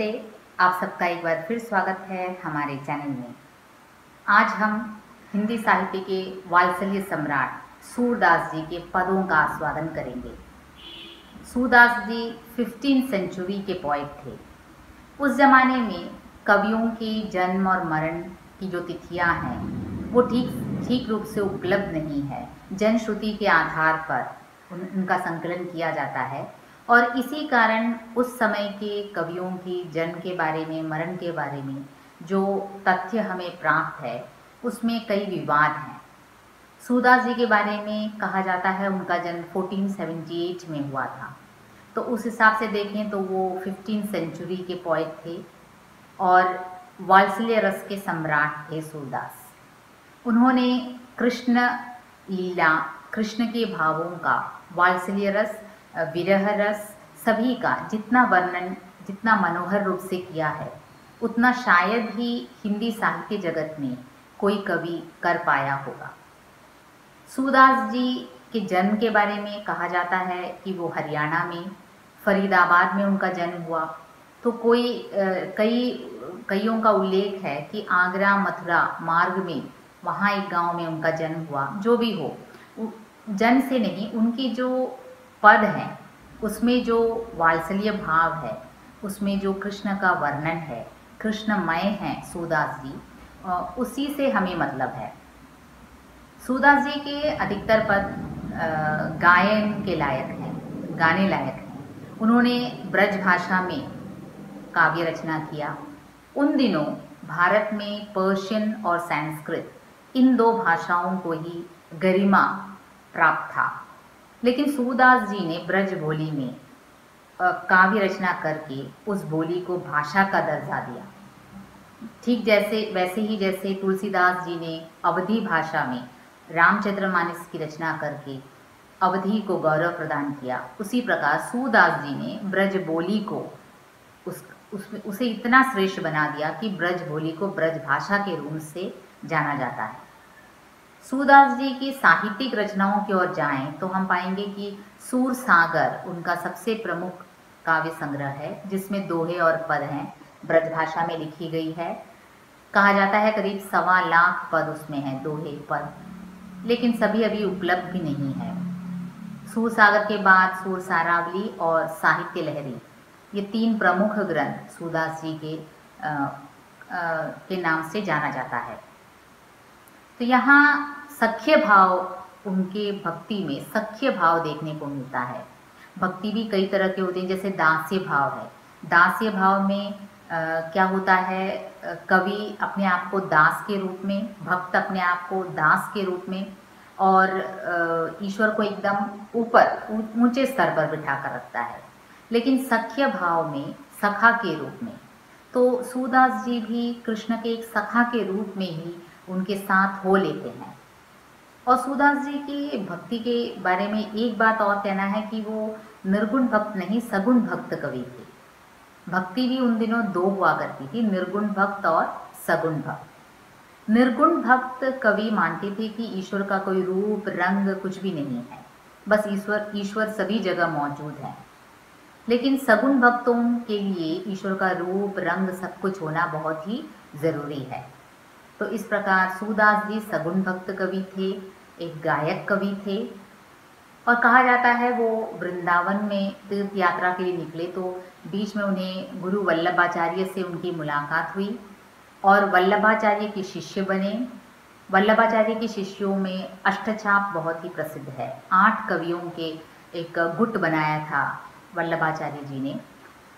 नमस्ते। आप सबका एक बार फिर स्वागत है हमारे चैनल में। आज हम हिंदी साहित्य के वात्सल्य सम्राट सूरदास जी के पदों का आस्वादन करेंगे। सूरदास जी 15वीं सेंचुरी के पोएट थे। उस जमाने में कवियों की जन्म और मरण की जो तिथियां हैं वो ठीक रूप से उपलब्ध नहीं है। जनश्रुति के आधार पर उनका संकलन किया जाता है और इसी कारण उस समय के कवियों की जन्म के बारे में, मरण के बारे में जो तथ्य हमें प्राप्त है उसमें कई विवाद हैं। सूरदास जी के बारे में कहा जाता है उनका जन्म 1478 में हुआ था, तो उस हिसाब से देखें तो वो 15वीं सेंचुरी के पोएट थे और वात्सल्य रस के सम्राट थे सूरदास। उन्होंने कृष्ण लीला, कृष्ण के भावों का, वात्सल्य रस, विरह रस, सभी का जितना वर्णन, जितना मनोहर रूप से किया है उतना शायद ही हिंदी साहित्य जगत में कोई कवि कर पाया होगा। सूरदास जी के जन्म के बारे में कहा जाता है कि वो हरियाणा में फरीदाबाद में उनका जन्म हुआ। तो कईयों का उल्लेख है कि आगरा मथुरा मार्ग में वहाँ एक गांव में उनका जन्म हुआ। जो भी हो, जन्म से नहीं, उनकी जो पद हैं उसमें जो वात्सल्य भाव है, उसमें जो कृष्ण का वर्णन है, कृष्णमय हैं सूरदास जी, उसी से हमें मतलब है। सूरदास जी के अधिकतर पद गायन के लायक हैं, गाने लायक हैं। उन्होंने ब्रज भाषा में काव्य रचना किया। उन दिनों भारत में पर्शियन और संस्कृत, इन दो भाषाओं को ही गरिमा प्राप्त था, लेकिन सूरदास जी ने ब्रज बोली में काव्य रचना करके उस बोली को भाषा का दर्जा दिया। ठीक वैसे ही जैसे तुलसीदास जी ने अवधी भाषा में रामचरितमानस की रचना करके अवधी को गौरव प्रदान किया, उसी प्रकार सूरदास जी ने ब्रज बोली को उसे इतना श्रेष्ठ बना दिया कि ब्रज बोली को ब्रज भाषा के रूप से जाना जाता है। सूरदास जी की साहित्यिक रचनाओं की ओर जाएं तो हम पाएंगे कि सूरसागर उनका सबसे प्रमुख काव्य संग्रह है, जिसमें दोहे और पद हैं, ब्रज भाषा में लिखी गई है। कहा जाता है करीब 1.25 लाख पद उसमें हैं, दोहे पद, लेकिन सभी अभी उपलब्ध भी नहीं है। सूरसागर के बाद सूरसारावली और साहित्य लहरी, ये 3 प्रमुख ग्रंथ सूरदास जी के नाम से जाना जाता है। तो यहाँ सख्य भाव, उनके भक्ति में सख्य भाव देखने को मिलता है। भक्ति भी कई तरह के होते हैं, जैसे दास्य भाव है। दास्य भाव में क्या होता है, कवि अपने आप को दास के रूप में, भक्त अपने आप को दास के रूप में और ईश्वर को एकदम ऊपर ऊंचे स्तर पर बिठा कर रखता है। लेकिन सख्य भाव में सखा के रूप में, तो सूरदास जी भी कृष्ण के एक सखा के रूप में ही उनके साथ हो लेते हैं। और सूरदास जी की भक्ति के बारे में एक बात और कहना है कि वो निर्गुण भक्त नहीं, सगुण भक्त कवि थे। भक्ति भी उन दिनों 2 हुआ करती थी, निर्गुण भक्त और सगुण भक्त। निर्गुण भक्त कवि मानते थे कि ईश्वर का कोई रूप रंग कुछ भी नहीं है, बस ईश्वर सभी जगह मौजूद है। लेकिन सगुण भक्तों के लिए ईश्वर का रूप रंग सब कुछ होना बहुत ही ज़रूरी है। तो इस प्रकार सूरदास जी सगुण भक्त कवि थे, एक गायक कवि थे। और कहा जाता है वो वृंदावन में तीर्थ यात्रा के लिए निकले तो बीच में उन्हें गुरु वल्लभाचार्य से उनकी मुलाकात हुई और वल्लभाचार्य के शिष्य बने। वल्लभाचार्य के शिष्यों में अष्टचाप बहुत ही प्रसिद्ध है। 8 कवियों के एक गुट बनाया था वल्लभाचार्य जी ने।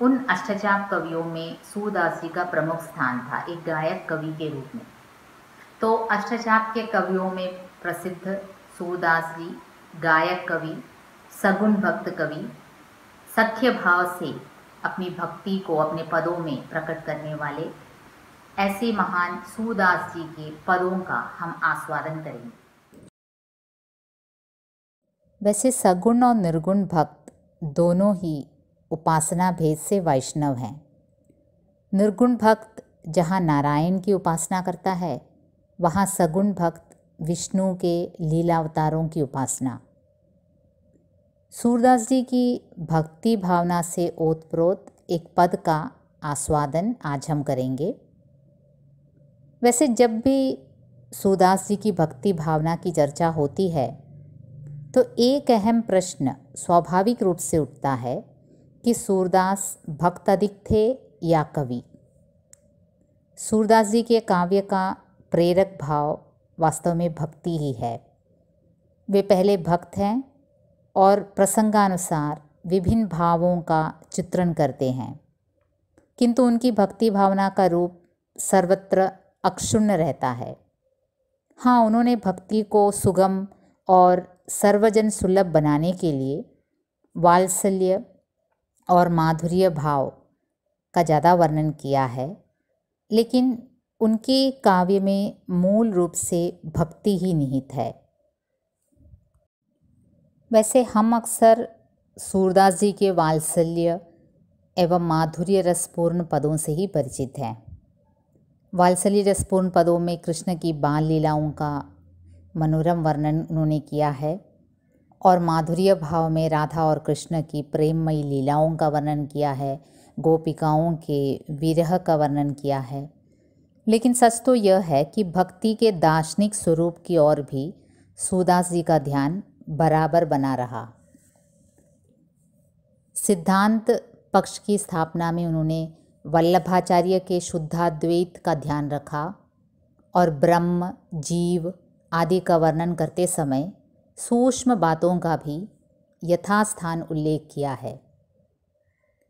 उन अष्टचाप कवियों में सूरदास जी का प्रमुख स्थान था, एक गायक कवि के रूप में। तो अष्टचाप के कवियों में प्रसिद्ध सूरदास जी, गायक कवि, सगुण भक्त कवि, सख्य भाव से अपनी भक्ति को अपने पदों में प्रकट करने वाले, ऐसे महान सूरदास जी के पदों का हम आस्वादन करेंगे। वैसे सगुण और निर्गुण भक्त दोनों ही उपासना भेद से वैष्णव हैं। निर्गुण भक्त जहाँ नारायण की उपासना करता है, वहाँ सगुण भक्त विष्णु के लीला अवतारों की उपासना। सूरदास जी की भक्ति भावना से ओतप्रोत एक पद का आस्वादन आज हम करेंगे। वैसे जब भी सूरदास जी की भक्ति भावना की चर्चा होती है तो एक अहम प्रश्न स्वाभाविक रूप से उठता है कि सूरदास भक्त अधिक थे या कवि। सूरदास जी के काव्य का प्रेरक भाव वास्तव में भक्ति ही है। वे पहले भक्त हैं और प्रसंगानुसार विभिन्न भावों का चित्रण करते हैं, किंतु उनकी भक्ति भावना का रूप सर्वत्र अक्षुण्ण रहता है। हाँ, उन्होंने भक्ति को सुगम और सर्वजन सुलभ बनाने के लिए वात्सल्य और माधुर्य भाव का ज़्यादा वर्णन किया है, लेकिन उनके काव्य में मूल रूप से भक्ति ही निहित है। वैसे हम अक्सर सूरदास जी के वात्सल्य एवं माधुर्य रसपूर्ण पदों से ही परिचित हैं। वात्सल्य रसपूर्ण पदों में कृष्ण की बाल लीलाओं का मनोरम वर्णन उन्होंने किया है और माधुर्य भाव में राधा और कृष्ण की प्रेममयी लीलाओं का वर्णन किया है, गोपिकाओं के विरह का वर्णन किया है। लेकिन सच तो यह है कि भक्ति के दार्शनिक स्वरूप की ओर भी सूरदास जी का ध्यान बराबर बना रहा। सिद्धांत पक्ष की स्थापना में उन्होंने वल्लभाचार्य के शुद्धाद्वैत का ध्यान रखा और ब्रह्म, जीव आदि का वर्णन करते समय सूक्ष्म बातों का भी यथास्थान उल्लेख किया है।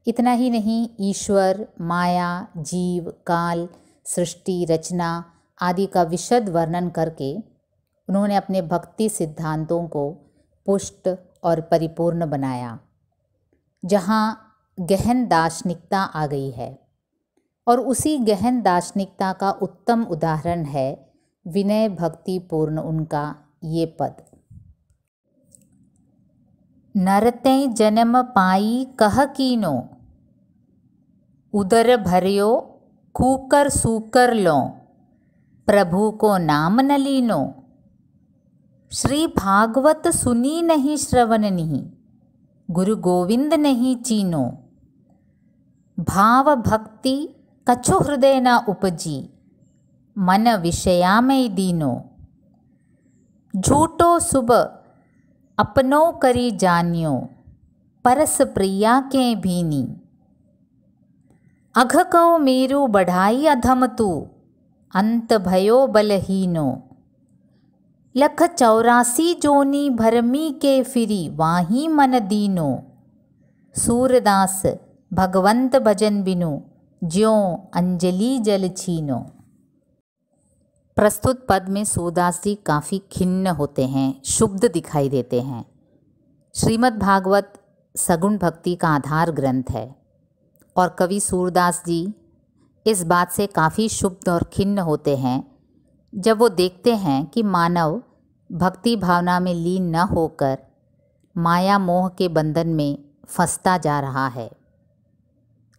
इतना ही नहीं, ईश्वर, माया, जीव, काल, सृष्टि, रचना आदि का विशद वर्णन करके उन्होंने अपने भक्ति सिद्धांतों को पुष्ट और परिपूर्ण बनाया, जहाँ गहन दार्शनिकता आ गई है। और उसी गहन दार्शनिकता का उत्तम उदाहरण है विनय भक्ति पूर्ण उनका ये पद। नरते जन्म पाई कह कीनो, उदर भरियो कूकर सूकर लो, प्रभु को नाम न लीनो। श्री भागवत सुनी नहीं श्रवण नहीं, गुरु गोविंद नहीं चीनो। भाव भक्ति कछु हृदय न उपजी, मन विषया में दीनो। झूठो सुब अपनो करी जानियो, परस प्रिया के भीनी। अघ कहो मेरु बढ़ाई अधम तू, अंत भयो बलहीनो। लख 84 जोनी भरमी के फिरी, वाही मन दीनो। सूरदास भगवंत भजन बिनु, ज्यों अंजलि जल छीनो। प्रस्तुत पद में सूरदास जी काफ़ी खिन्न होते हैं, क्षुब्ध दिखाई देते हैं। श्रीमद् भागवत सगुण भक्ति का आधार ग्रंथ है और कवि सूरदास जी इस बात से काफ़ी क्षुब्ध और खिन्न होते हैं जब वो देखते हैं कि मानव भक्ति भावना में लीन न होकर माया मोह के बंधन में फंसता जा रहा है।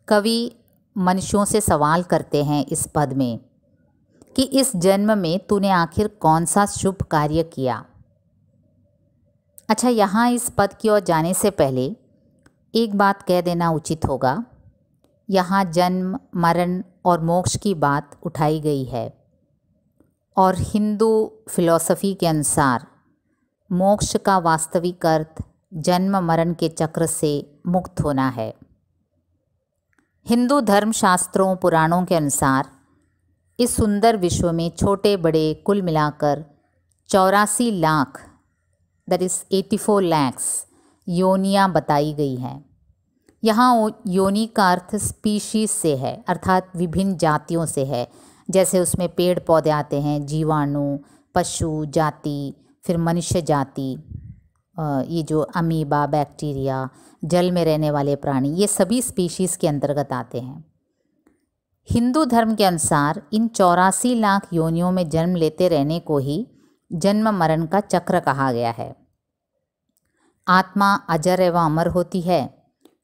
कवि मनुष्यों से सवाल करते हैं इस पद में कि इस जन्म में तूने आखिर कौन सा शुभ कार्य किया। अच्छा, यहाँ इस पद की ओर जाने से पहले एक बात कह देना उचित होगा। यहाँ जन्म, मरण और मोक्ष की बात उठाई गई है और हिंदू फिलॉसफी के अनुसार मोक्ष का वास्तविक अर्थ जन्म मरण के चक्र से मुक्त होना है। हिंदू धर्मशास्त्रों पुराणों के अनुसार इस सुंदर विश्व में छोटे बड़े कुल मिलाकर 84 लाख दैट इज़ 84 lakhs योनियाँ बताई गई हैं। यहाँ योनि का अर्थ स्पीशीज से है, अर्थात विभिन्न जातियों से है। जैसे उसमें पेड़ पौधे आते हैं, जीवाणु, पशु जाति, फिर मनुष्य जाति, ये जो अमीबा, बैक्टीरिया, जल में रहने वाले प्राणी, ये सभी स्पीशीज़ के अंतर्गत आते हैं। हिंदू धर्म के अनुसार इन 84 लाख योनियों में जन्म लेते रहने को ही जन्म मरण का चक्र कहा गया है। आत्मा अजर एवं अमर होती है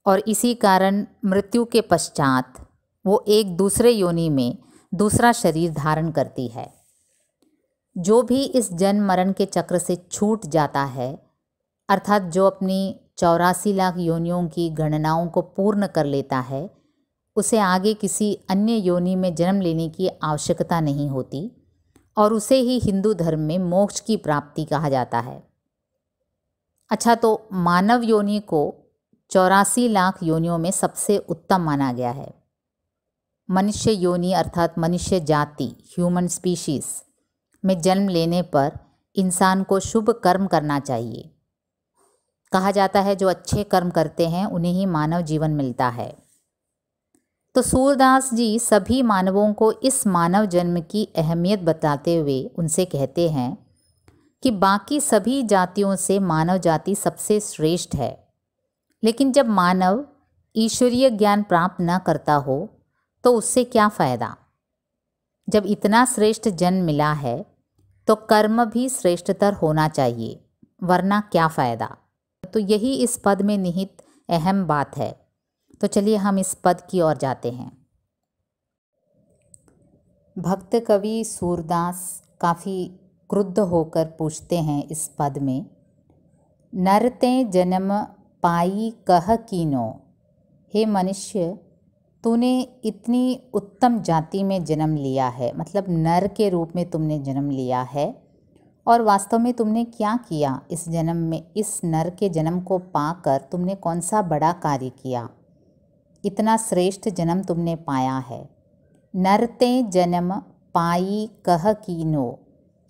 और इसी कारण मृत्यु के पश्चात वो एक दूसरे योनि में दूसरा शरीर धारण करती है। जो भी इस जन्म मरण के चक्र से छूट जाता है, अर्थात जो अपनी 84 लाख योनियों की गणनाओं को पूर्ण कर लेता है, उसे आगे किसी अन्य योनि में जन्म लेने की आवश्यकता नहीं होती और उसे ही हिंदू धर्म में मोक्ष की प्राप्ति कहा जाता है। अच्छा, तो मानव योनि को 84 लाख योनियों में सबसे उत्तम माना गया है। मनुष्य योनि अर्थात मनुष्य जाति, ह्यूमन स्पीशीज में जन्म लेने पर इंसान को शुभ कर्म करना चाहिए। कहा जाता है जो अच्छे कर्म करते हैं उन्हें ही मानव जीवन मिलता है। तो सूरदास जी सभी मानवों को इस मानव जन्म की अहमियत बताते हुए उनसे कहते हैं कि बाकी सभी जातियों से मानव जाति सबसे श्रेष्ठ है, लेकिन जब मानव ईश्वरीय ज्ञान प्राप्त न करता हो तो उससे क्या फ़ायदा। जब इतना श्रेष्ठ जन्म मिला है तो कर्म भी श्रेष्ठतर होना चाहिए, वरना क्या फ़ायदा। तो यही इस पद में निहित अहम बात है। तो चलिए हम इस पद की ओर जाते हैं। भक्त कवि सूरदास काफ़ी क्रुद्ध होकर पूछते हैं इस पद में, नरते जन्म पाई कह कीनो। हे मनुष्य, तूने इतनी उत्तम जाति में जन्म लिया है, मतलब नर के रूप में तुमने जन्म लिया है, और वास्तव में तुमने क्या किया इस जन्म में। इस नर के जन्म को पाकर तुमने कौन सा बड़ा कार्य किया, इतना श्रेष्ठ जन्म तुमने पाया है। नरते जन्म पाई कह कीनो,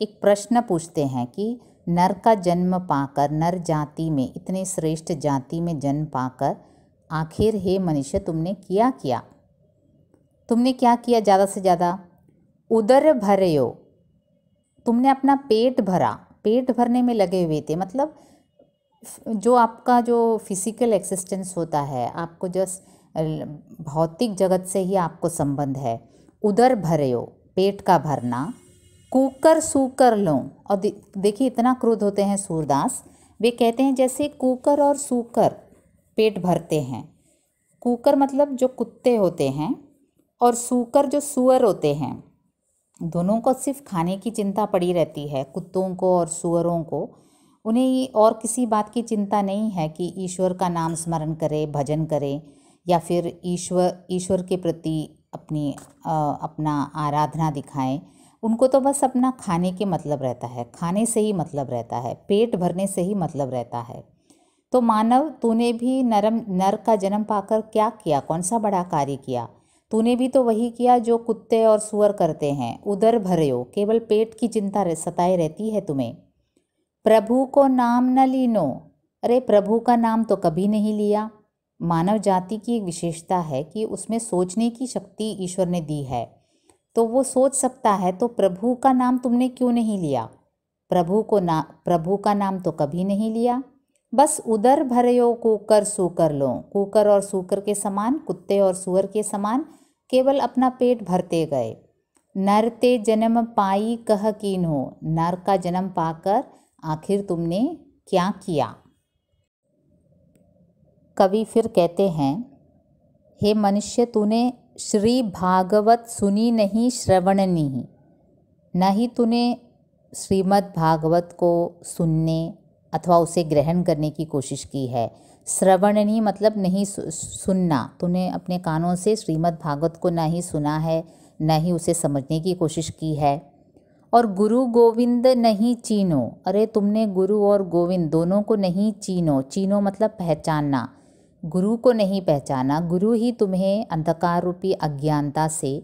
एक प्रश्न पूछते हैं कि नर का जन्म पाकर, नर जाति में, इतने श्रेष्ठ जाति में जन्म पाकर आखिर हे मनुष्य तुमने किया क्या, तुमने क्या किया ज़्यादा से ज़्यादा। उदर भरयो, तुमने अपना पेट भरा, पेट भरने में लगे हुए थे। मतलब जो आपका जो फिजिकल एक्सिस्टेंस होता है, आपको जस्ट भौतिक जगत से ही आपको संबंध है। उदर भरयो, पेट का भरना। कूकर सूकर लो, और देखिए इतना क्रोध होते हैं सूरदास, वे कहते हैं जैसे कूकर और सूकर पेट भरते हैं। कूकर मतलब जो कुत्ते होते हैं और सूकर जो सुअर होते हैं, दोनों को सिर्फ खाने की चिंता पड़ी रहती है। कुत्तों को और सुअरों को, उन्हें और किसी बात की चिंता नहीं है कि ईश्वर का नाम स्मरण करे, भजन करे, या फिर ईश्वर के प्रति अपना आराधना दिखाएं। उनको तो बस अपना खाने के मतलब रहता है, खाने से ही मतलब रहता है, पेट भरने से ही मतलब रहता है। तो मानव, तूने भी नर का जन्म पाकर क्या किया, कौन सा बड़ा कार्य किया। तूने भी तो वही किया जो कुत्ते और सुअर करते हैं। उदर भरयो, केवल पेट की चिंता सताए रहती है तुम्हें। प्रभु को नाम न लीनो, अरे प्रभु का नाम तो कभी नहीं लिया। मानव जाति की एक विशेषता है कि उसमें सोचने की शक्ति ईश्वर ने दी है, तो वो सोच सकता है। तो प्रभु का नाम तुमने क्यों नहीं लिया। प्रभु का नाम तो कभी नहीं लिया। बस उदर भरयो कूकर सूकर लो, कूकर और सूकर के समान, कुत्ते और सुअर के समान केवल अपना पेट भरते गए। नरते जन्म पाई कह कीन्हो, नर का जन्म पाकर आखिर तुमने क्या किया। कवि फिर कहते हैं, हे मनुष्य, तूने श्री भागवत सुनी नहीं, श्रवणनी, न ही तूने श्रीमद् भागवत को सुनने अथवा उसे ग्रहण करने की कोशिश की है। श्रवणनी मतलब नहीं सुनना, तूने अपने कानों से श्रीमद् भागवत को न ही सुना है, न ही उसे समझने की कोशिश की है। और गुरु गोविंद नहीं चीनो, अरे तुमने गुरु और गोविंद दोनों को नहीं चीनो। चीनो मतलब पहचानना, गुरु को नहीं पहचाना। गुरु ही तुम्हें अंधकार रूपी अज्ञानता से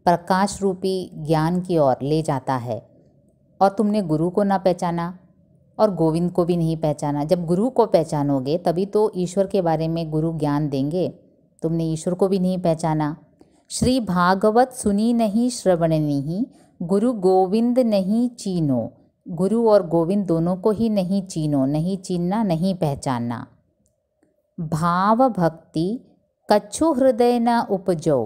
प्रकाश रूपी ज्ञान की ओर ले जाता है, और तुमने गुरु को ना पहचाना और गोविंद को भी नहीं पहचाना। जब गुरु को पहचानोगे तभी तो ईश्वर के बारे में गुरु ज्ञान देंगे। तुमने ईश्वर को भी नहीं पहचाना। श्री भागवत सुनी नहीं, श्रवणनी ही, गुरु गोविंद नहीं चीनो, गुरु और गोविंद दोनों को ही नहीं चीनो, नहीं चीनना, नहीं पहचानना। भाव भक्ति कछु हृदय न उपजो,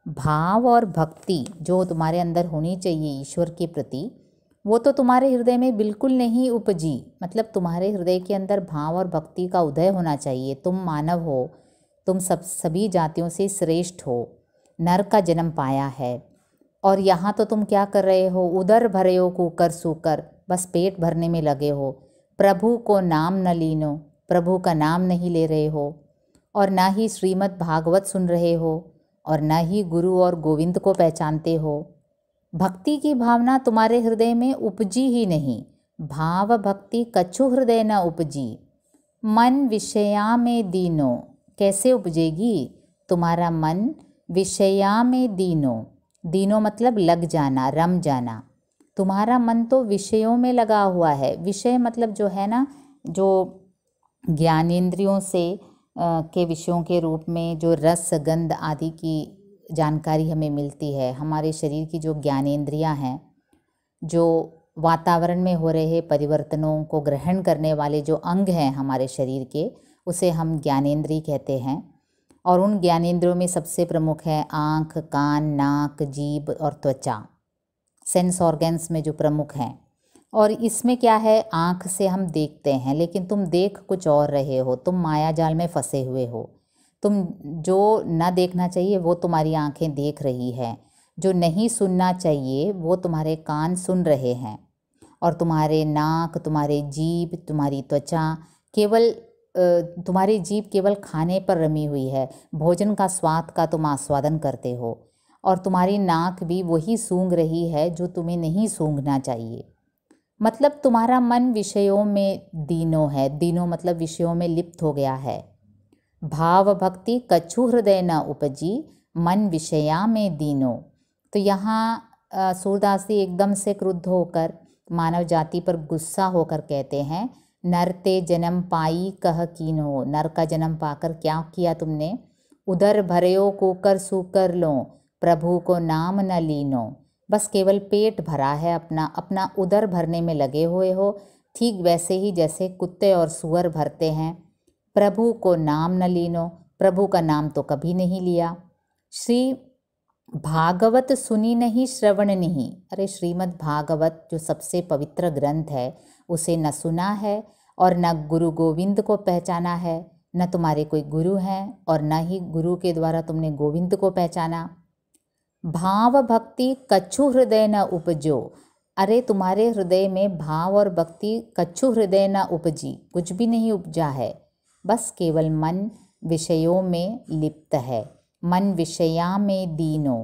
भाव और भक्ति जो तुम्हारे अंदर होनी चाहिए ईश्वर के प्रति, वो तो तुम्हारे हृदय में बिल्कुल नहीं उपजी। मतलब तुम्हारे हृदय के अंदर भाव और भक्ति का उदय होना चाहिए। तुम मानव हो, तुम सभी जातियों से श्रेष्ठ हो, नर का जन्म पाया है, और यहाँ तो तुम क्या कर रहे हो, उदर भरे हो कूकर सूकर, बस पेट भरने में लगे हो। प्रभु को नाम न लीनो, प्रभु का नाम नहीं ले रहे हो, और ना ही श्रीमद् भागवत सुन रहे हो, और न ही गुरु और गोविंद को पहचानते हो। भक्ति की भावना तुम्हारे हृदय में उपजी ही नहीं। भाव भक्ति कछु हृदय न उपजी। मन विषया में दीनो, कैसे उपजेगी? तुम्हारा मन विषया में दीनो, दीनो मतलब लग जाना, रम जाना। तुम्हारा मन तो विषयों में लगा हुआ है। विषय मतलब जो है ना, जो ज्ञानेंद्रियों से के विषयों के रूप में जो रस गंध आदि की जानकारी हमें मिलती है। हमारे शरीर की जो ज्ञानेंद्रियां हैं, जो वातावरण में हो रहे परिवर्तनों को ग्रहण करने वाले जो अंग हैं हमारे शरीर के, उसे हम ज्ञानेंद्रिय कहते हैं। और उन ज्ञानेंद्रियों में सबसे प्रमुख है आँख, कान, नाक, जीभ और त्वचा, सेंस ऑर्गन्स में जो प्रमुख हैं। और इसमें क्या है, आँख से हम देखते हैं, लेकिन तुम देख कुछ और रहे हो, तुम माया जाल में फंसे हुए हो। तुम जो न देखना चाहिए वो तुम्हारी आँखें देख रही हैं, जो नहीं सुनना चाहिए वो तुम्हारे कान सुन रहे हैं, और तुम्हारे नाक, तुम्हारे जीभ, तुम्हारी त्वचा केवल तुम्हारी जीभ केवल खाने पर रमी हुई है। भोजन का स्वाद का तुम आस्वादन करते हो, और तुम्हारी नाक भी वही सूंघ रही है जो तुम्हें नहीं सूंघना चाहिए। मतलब तुम्हारा मन विषयों में दीनो है। दीनो मतलब विषयों में लिप्त हो गया है। भाव भक्ति कछु हृदय न उपजी, मन विषया में दीनो। तो यहाँ सूरदास जी एकदम से क्रुद्ध होकर मानव जाति पर गुस्सा होकर कहते हैं, नर ते जन्म पाई कह कीनो। नर का जन्म पाकर क्या किया तुमने? उदर भरयो कुकर सूकर लो, प्रभु को नाम न लीनो। बस केवल पेट भरा है, अपना उदर भरने में लगे हुए हो, ठीक वैसे ही जैसे कुत्ते और सुअर भरते हैं। प्रभु को नाम न लीनो, प्रभु का नाम तो कभी नहीं लिया। श्री भागवत सुनी नहीं श्रवण नहीं। अरे श्रीमद् भागवत जो सबसे पवित्र ग्रंथ है उसे न सुना है, और न गुरु गोविंद को पहचाना है। न तुम्हारे कोई गुरु हैं, और न ही गुरु के द्वारा तुमने गोविंद को पहचाना। भाव भक्ति कछु हृदय न उपजो। अरे तुम्हारे हृदय में भाव और भक्ति कछु हृदय न उपजी, कुछ भी नहीं उपजा है। बस केवल मन विषयों में लिप्त है। मन विषया में दीनो,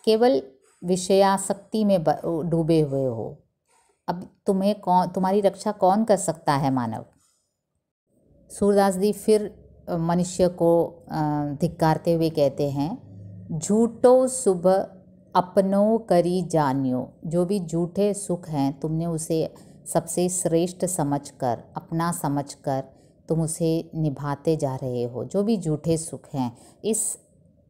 केवल विषयासक्ति में डूबे हुए हो। अब तुम्हारी रक्षा कौन कर सकता है? मानव। सूरदास जी फिर मनुष्य को धिक्कारते हुए कहते हैं, झूठो शुभ अपनो करी जानियो। जो भी झूठे सुख हैं तुमने उसे सबसे श्रेष्ठ समझकर, अपना समझकर तुम उसे निभाते जा रहे हो। जो भी झूठे सुख हैं, इस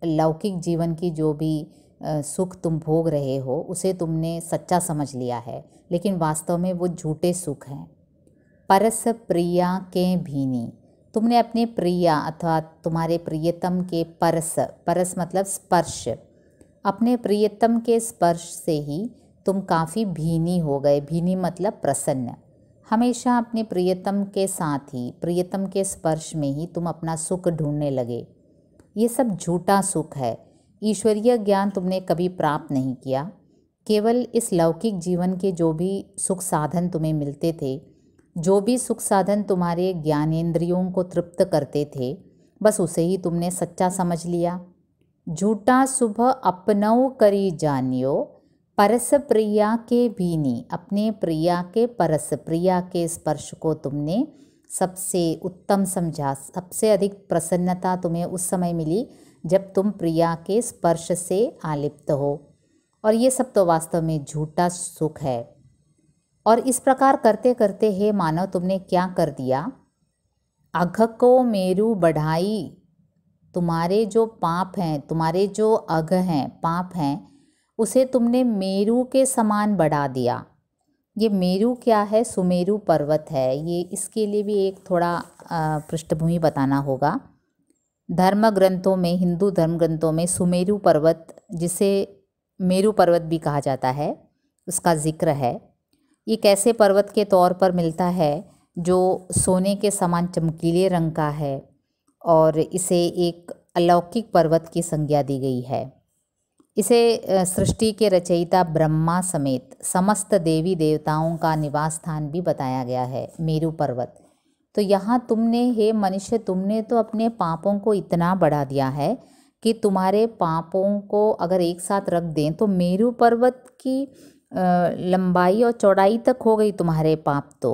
लौकिक जीवन की जो भी सुख तुम भोग रहे हो उसे तुमने सच्चा समझ लिया है, लेकिन वास्तव में वो झूठे सुख हैं। परस प्रिया के भीनी। तुमने अपने प्रिया अथवा तुम्हारे प्रियतम के परस मतलब स्पर्श, अपने प्रियतम के स्पर्श से ही तुम काफ़ी भीनी हो गए। भीनी मतलब प्रसन्न। हमेशा अपने प्रियतम के साथ ही, प्रियतम के स्पर्श में ही तुम अपना सुख ढूंढने लगे। ये सब झूठा सुख है। ईश्वरीय ज्ञान तुमने कभी प्राप्त नहीं किया। केवल इस लौकिक जीवन के जो भी सुख साधन तुम्हें मिलते थे, जो भी सुख साधन तुम्हारे ज्ञानेंद्रियों को तृप्त करते थे, बस उसे ही तुमने सच्चा समझ लिया। झूठा शुभ अपनौ करी जानियो, परस प्रिया के भीनी। अपने प्रिया के परस, प्रिया के स्पर्श को तुमने सबसे उत्तम समझा। सबसे अधिक प्रसन्नता तुम्हें उस समय मिली जब तुम प्रिया के स्पर्श से आलिप्त हो, और ये सब तो वास्तव में झूठा सुख है। और इस प्रकार करते करते हे मानव तुमने क्या कर दिया? अघ को मेरु बढ़ाई। तुम्हारे जो पाप हैं, तुम्हारे जो अघ हैं, पाप हैं, उसे तुमने मेरु के समान बढ़ा दिया। ये मेरु क्या है? सुमेरु पर्वत है ये। इसके लिए भी एक थोड़ा पृष्ठभूमि बताना होगा। धर्म ग्रंथों में, हिंदू धर्म ग्रंथों में सुमेरु पर्वत, जिसे मेरु पर्वत भी कहा जाता है, उसका जिक्र है। ये कैसे पर्वत के तौर पर मिलता है जो सोने के समान चमकीले रंग का है, और इसे एक अलौकिक पर्वत की संज्ञा दी गई है। इसे सृष्टि के रचयिता ब्रह्मा समेत समस्त देवी देवताओं का निवास स्थान भी बताया गया है, मेरु पर्वत। तो यहाँ तुमने, हे मनुष्य, तुमने तो अपने पापों को इतना बढ़ा दिया है कि तुम्हारे पापों को अगर एक साथ रख दें तो मेरू पर्वत की लंबाई और चौड़ाई तक हो गई तुम्हारे पाप। तो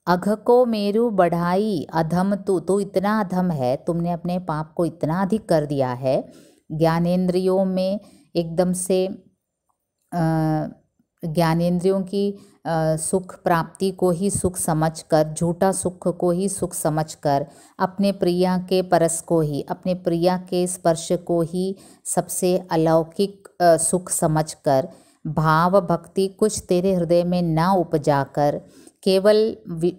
अघ को मेरू बढ़ाई अधम तू इतना अधम है, तुमने अपने पाप को इतना अधिक कर दिया है। ज्ञानेंद्रियों में एकदम से ज्ञानेंद्रियों की सुख प्राप्ति को ही सुख समझकर, झूठा सुख को ही सुख समझकर, अपने प्रिया के परस को ही, अपने प्रिया के स्पर्श को ही सबसे अलौकिक सुख समझकर, भाव भक्ति कुछ तेरे हृदय में ना उपजाकर, केवल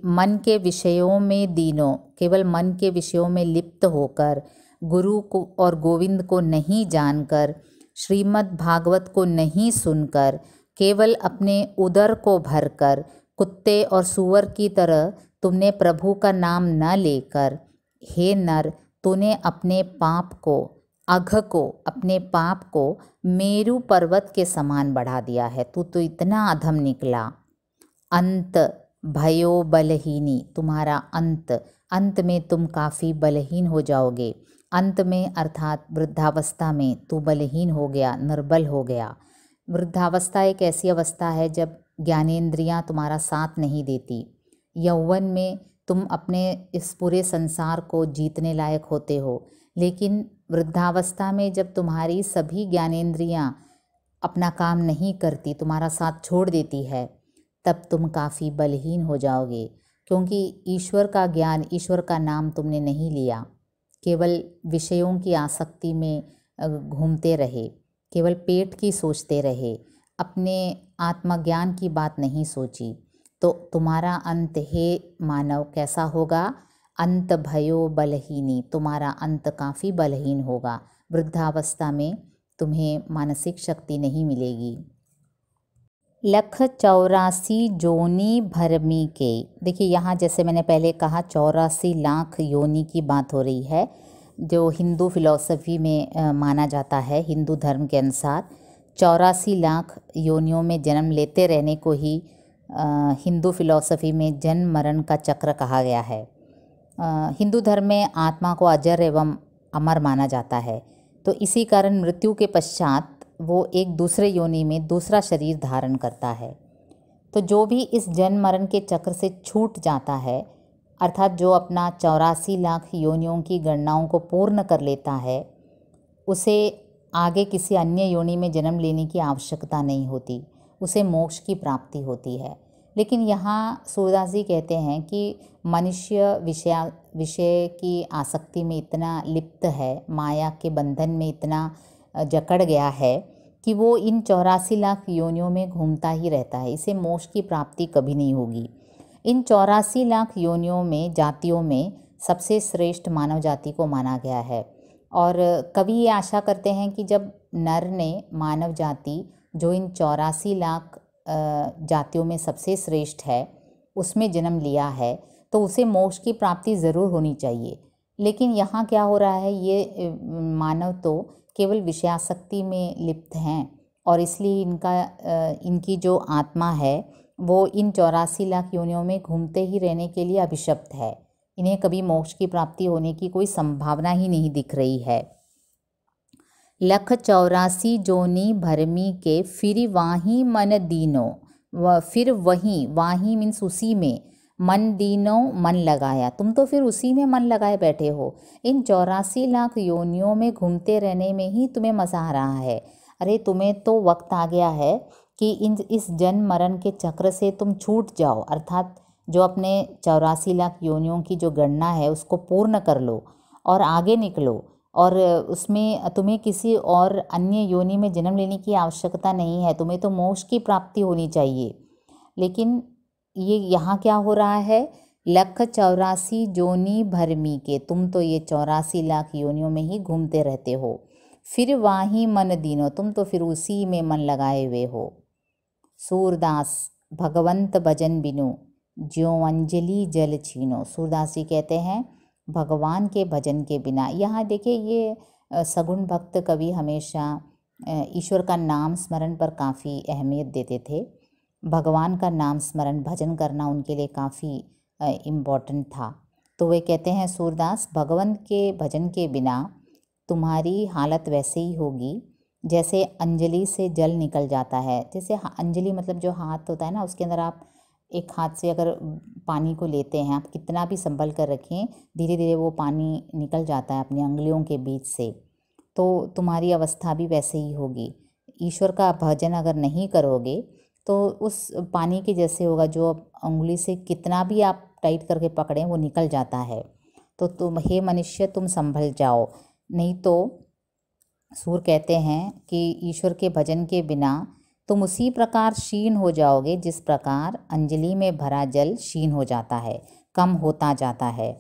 मन के विषयों में दीनों, केवल मन के विषयों में लिप्त होकर, गुरु को और गोविंद को नहीं जानकर, श्रीमद् भागवत को नहीं सुनकर, केवल अपने उदर को भरकर, कुत्ते और सूअर की तरह तुमने प्रभु का नाम न लेकर, हे नर, तूने अपने पाप को, अघ को, अपने पाप को मेरू पर्वत के समान बढ़ा दिया है। तू तो इतना अधम निकला। अंत भयो बलहीनी, तुम्हारा अंत में तुम काफ़ी बलहीन हो जाओगे। अंत में अर्थात वृद्धावस्था में तू बलहीन हो गया, निर्बल हो गया। वृद्धावस्था एक ऐसी अवस्था है जब ज्ञानेंद्रियां तुम्हारा साथ नहीं देती। यौवन में तुम अपने इस पूरे संसार को जीतने लायक होते हो, लेकिन वृद्धावस्था में जब तुम्हारी सभी ज्ञानेंद्रियां अपना काम नहीं करती, तुम्हारा साथ छोड़ देती है, तब तुम काफ़ी बलहीन हो जाओगे। क्योंकि ईश्वर का ज्ञान, ईश्वर का नाम तुमने नहीं लिया, केवल विषयों की आसक्ति में घूमते रहे, केवल पेट की सोचते रहे, अपने आत्मज्ञान की बात नहीं सोची। तो तुम्हारा अंत हे मानव कैसा होगा? अंत भयो बलहीनी, तुम्हारा अंत काफ़ी बलहीन होगा। वृद्धावस्था में तुम्हें मानसिक शक्ति नहीं मिलेगी। लख 84 जोनी भरमी के, देखिए यहाँ जैसे मैंने पहले कहा 84 लाख योनि की बात हो रही है, जो हिंदू फिलॉसफी में माना जाता है। हिंदू धर्म के अनुसार 84 लाख योनियों में जन्म लेते रहने को ही हिंदू फिलॉसफी में जन्म मरण का चक्र कहा गया है। हिंदू धर्म में आत्मा को अजर एवं अमर माना जाता है, तो इसी कारण मृत्यु के पश्चात वो एक दूसरे योनि में दूसरा शरीर धारण करता है। तो जो भी इस जन्म मरण के चक्र से छूट जाता है, अर्थात जो अपना 84 लाख योनियों की गणनाओं को पूर्ण कर लेता है, उसे आगे किसी अन्य योनि में जन्म लेने की आवश्यकता नहीं होती, उसे मोक्ष की प्राप्ति होती है। लेकिन यहाँ सूरदास जी कहते हैं कि मनुष्य विषय की आसक्ति में इतना लिप्त है, माया के बंधन में इतना जकड़ गया है कि वो इन 84 लाख योनियों में घूमता ही रहता है। इसे मोक्ष की प्राप्ति कभी नहीं होगी। इन 84 लाख योनियों में, जातियों में सबसे श्रेष्ठ मानव जाति को माना गया है। और कवि ये आशा करते हैं कि जब नर ने, मानव जाति जो इन 84 लाख जातियों में सबसे श्रेष्ठ है, उसमें जन्म लिया है, तो उसे मोक्ष की प्राप्ति ज़रूर होनी चाहिए। लेकिन यहाँ क्या हो रहा है, ये मानव तो केवल विषयासक्ति में लिप्त हैं, और इसलिए इनकी जो आत्मा है वो इन 84 लाख योनियों में घूमते ही रहने के लिए अभिशप्त है। इन्हें कभी मोक्ष की प्राप्ति होने की कोई संभावना ही नहीं दिख रही है। लख 84 जोनी भरमी के, फिर वाही मन दीनो, फिर वहीं, वाही मीन्स उसी में, मन दीनो मन लगाया, तुम तो फिर उसी में मन लगाए बैठे हो। इन 84 लाख योनियों में घूमते रहने में ही तुम्हें मज़ा आ रहा है। अरे तुम्हें तो वक्त आ गया है कि इस जन्म मरण के चक्र से तुम छूट जाओ, अर्थात जो अपने 84 लाख योनियों की जो गणना है उसको पूर्ण कर लो और आगे निकलो, और उसमें तुम्हें किसी और अन्य योनि में जन्म लेने की आवश्यकता नहीं है। तुम्हें तो मोक्ष की प्राप्ति होनी चाहिए। लेकिन ये यहाँ क्या हो रहा है, लख 84 जोनी भरमी के, तुम तो ये 84 लाख योनियों में ही घूमते रहते हो। फिर वाही मन दीनो, तुम तो फिर उसी में मन लगाए हुए हो। सूरदास भगवंत भजन बिनु ज्यों अंजलि जल छीनो, सूरदास जी कहते हैं भगवान के भजन के बिना। यहाँ देखिए, ये सगुण भक्त कवि हमेशा ईश्वर का नाम स्मरण पर काफ़ी अहमियत देते थे। भगवान का नाम स्मरण, भजन करना उनके लिए काफ़ी इम्पॉर्टेंट था। तो वे कहते हैं सूरदास, भगवंत के भजन के बिना तुम्हारी हालत वैसे ही होगी जैसे अंजलि से जल निकल जाता है। जैसे अंजलि मतलब जो हाथ होता है ना, उसके अंदर आप एक हाथ से अगर पानी को लेते हैं, आप कितना भी संभल कर रखें, धीरे धीरे वो पानी निकल जाता है अपनी अंगुलियों के बीच से। तो तुम्हारी अवस्था भी वैसे ही होगी। ईश्वर का भजन अगर नहीं करोगे तो उस पानी के जैसे होगा, जो अंगुली से कितना भी आप टाइट करके पकड़ें वो निकल जाता है। तो तुम हे मनुष्य तुम संभल जाओ, नहीं तो सूर कहते हैं कि ईश्वर के भजन के बिना तुम उसी प्रकार क्षीण हो जाओगे जिस प्रकार अंजलि में भरा जल क्षीण हो जाता है, कम होता जाता है।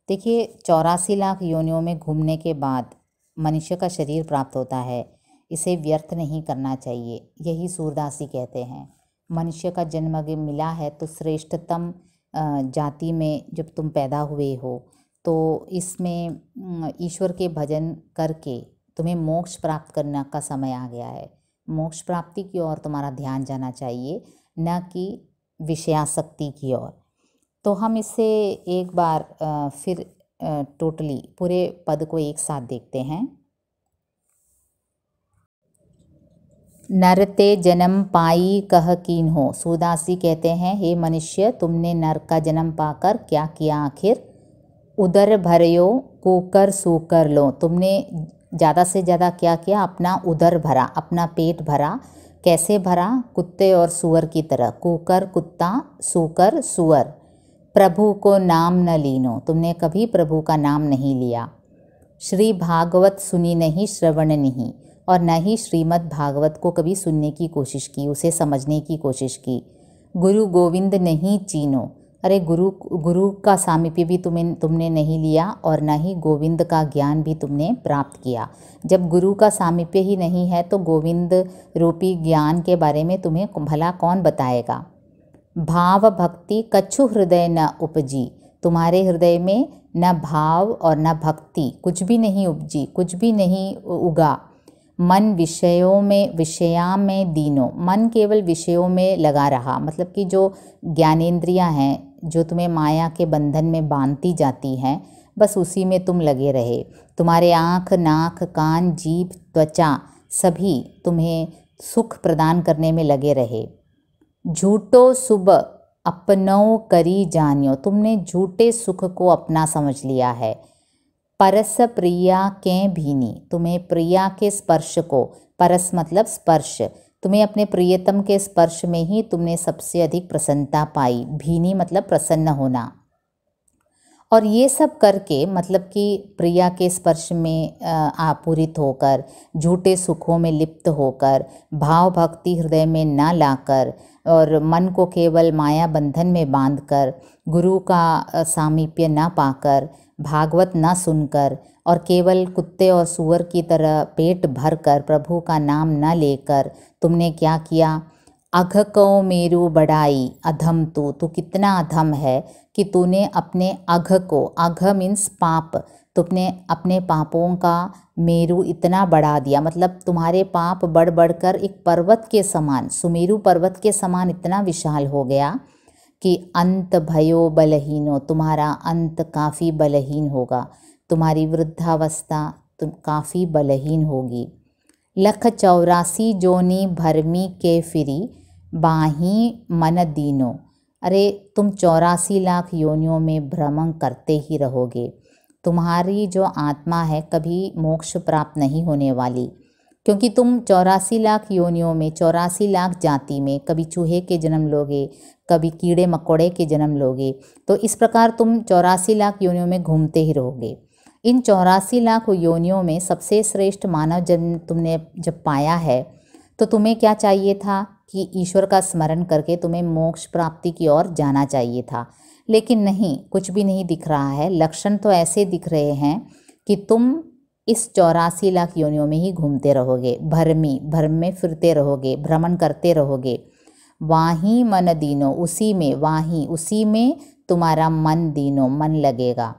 देखिए 84 लाख योनियों में घूमने के बाद मनुष्य का शरीर प्राप्त होता है, इसे व्यर्थ नहीं करना चाहिए। यही सूरदास जी कहते हैं। मनुष्य का जन्म अगर मिला है तो श्रेष्ठतम जाति में जब तुम पैदा हुए हो, तो इसमें ईश्वर के भजन करके तुम्हें मोक्ष प्राप्त करने का समय आ गया है। मोक्ष प्राप्ति की ओर तुम्हारा ध्यान जाना चाहिए, न कि विषयासक्ति की ओर। तो हम इसे एक बार फिर टोटली पूरे पद को एक साथ देखते हैं। नरते जन्म पाई कह कीन हो। सूरदास जी कहते हैं, हे मनुष्य तुमने नर का जन्म पाकर क्या किया आखिर? उदर भरयो कुकर सूकर लो। तुमने ज़्यादा से ज़्यादा क्या किया? अपना उदर भरा, अपना पेट भरा। कैसे भरा? कुत्ते और सुअर की तरह। कुकर कुत्ता, सूकर सुअर। प्रभु को नाम न लीनो, तुमने कभी प्रभु का नाम नहीं लिया। श्री भागवत सुनी नहीं, श्रवण नहीं, और न ही श्रीमद् भागवत को कभी सुनने की कोशिश की, उसे समझने की कोशिश की। गुरु गोविंद नहीं चीनो, अरे गुरु का सामीप्य भी तुमने नहीं लिया, और न ही गोविंद का ज्ञान भी तुमने प्राप्त किया। जब गुरु का सामीप्य ही नहीं है तो गोविंद रूपी ज्ञान के बारे में तुम्हें भला कौन बताएगा। भाव भक्ति कछु हृदय न उपजी, तुम्हारे हृदय में न भाव और न भक्ति कुछ भी नहीं उपजी, कुछ भी नहीं उगा। मन विषया में दीनो, मन केवल विषयों में लगा रहा। मतलब कि जो ज्ञानेंद्रियां हैं जो तुम्हें माया के बंधन में बांधती जाती हैं, बस उसी में तुम लगे रहे। तुम्हारे आँख नाक कान जीभ त्वचा सभी तुम्हें सुख प्रदान करने में लगे रहे। झूठो शुभ अपनौ करी जानियो, तुमने झूठे सुख को अपना समझ लिया है। परस प्रिया के भीनी, तुम्हें प्रिया के स्पर्श को, परस मतलब स्पर्श, तुम्हें अपने प्रियतम के स्पर्श में ही तुमने सबसे अधिक प्रसन्नता पाई। भीनी मतलब प्रसन्न होना। और ये सब करके मतलब कि प्रिया के स्पर्श में आपूरित होकर, झूठे सुखों में लिप्त होकर, भाव भक्ति हृदय में न लाकर और मन को केवल माया बंधन में बांधकर, गुरु का सामीप्य न पाकर, भागवत न सुनकर और केवल कुत्ते और सुअर की तरह पेट भर कर प्रभु का नाम न लेकर तुमने क्या किया? अघ को मेरु बढ़ाई अधम तू कितना अधम है कि तूने अपने अघ को, अघ मीन्स पाप, तुमने अपने पापों का मेरु इतना बढ़ा दिया। मतलब तुम्हारे पाप बढ़ बढ़कर एक पर्वत के समान, सुमेरु पर्वत के समान इतना विशाल हो गया कि अंत भयो बलहीनो, तुम्हारा अंत काफ़ी बलहीन होगा, तुम्हारी वृद्धावस्था तुम काफ़ी बलहीन होगी। लख 84 जोनी भरमी के फिरी बाही मन दीनो, अरे तुम 84 लाख योनियों में भ्रमण करते ही रहोगे। तुम्हारी जो आत्मा है कभी मोक्ष प्राप्त नहीं होने वाली, क्योंकि तुम 84 लाख योनियों में, 84 लाख जाति में कभी चूहे के जन्म लोगे, कभी कीड़े मकोड़े के जन्म लोगे। तो इस प्रकार तुम 84 लाख योनियों में घूमते ही रहोगे। इन 84 लाख योनियों में सबसे श्रेष्ठ मानव जन्म तुमने जब पाया है तो तुम्हें क्या चाहिए था कि ईश्वर का स्मरण करके तुम्हें मोक्ष प्राप्ति की ओर जाना चाहिए था। लेकिन नहीं, कुछ भी नहीं दिख रहा है। लक्षण तो ऐसे दिख रहे हैं कि तुम इस 84 लाख योनियों में ही घूमते रहोगे, भ्रम में फिरते रहोगे, भ्रमण करते रहोगे। वाही मन दीनो, उसी में, वाही उसी में तुम्हारा मन दीनो, मन लगेगा।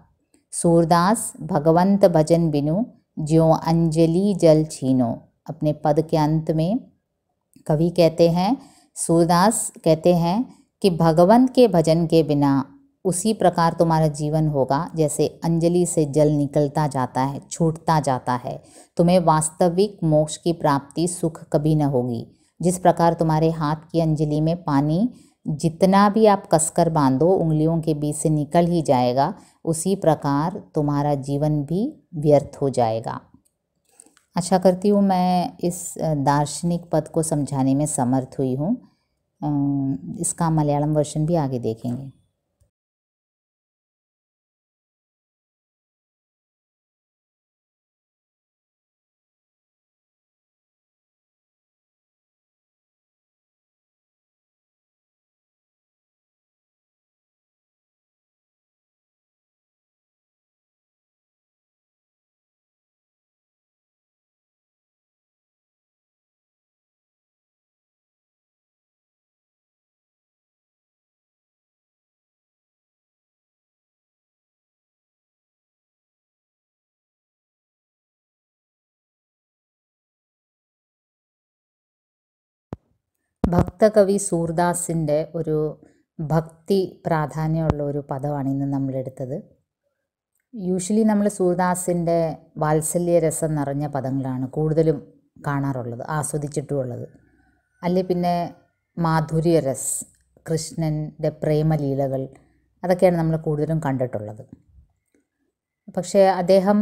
सूरदास भगवंत भजन बिनु ज्यों अंजलि जल छीनो, अपने पद के अंत में कवि कहते हैं, सूरदास कहते हैं कि भगवंत के भजन के बिना उसी प्रकार तुम्हारा जीवन होगा जैसे अंजलि से जल निकलता जाता है, छूटता जाता है। तुम्हें वास्तविक मोक्ष की प्राप्ति सुख कभी न होगी। जिस प्रकार तुम्हारे हाथ की अंजलि में पानी जितना भी आप कसकर बांधो उंगलियों के बीच से निकल ही जाएगा, उसी प्रकार तुम्हारा जीवन भी व्यर्थ हो जाएगा। आशा करती हूँ मैं इस दार्शनिक पद को समझाने में समर्थ हुई हूँ। इसका मलयालम वर्जन भी आगे देखेंगे। ഭക്ത കവി സൂർദാസിൻ്റെ ഒരു ഭക്തി പ്രാധാന്യമുള്ള ഒരു പദമാണ് ഇന്ന് നമ്മളെടുത്തത്. യൂഷ്വലി നമ്മൾ സൂർദാസിൻ്റെ വാത്സല്യരസം നിറഞ്ഞ പദങ്ങളാണ് കൂടുതലും കാണാറുള്ളത്, ആസ്വദിച്ചിട്ടുമുള്ളത്. അല്ലെ പിന്നെ മാധുര്യരസ്, കൃഷ്ണൻ്റെ പ്രേമലീലകൾ, അതൊക്കെയാണ് നമ്മൾ കൂടുതലും കണ്ടിട്ടുള്ളത്. പക്ഷേ അദ്ദേഹം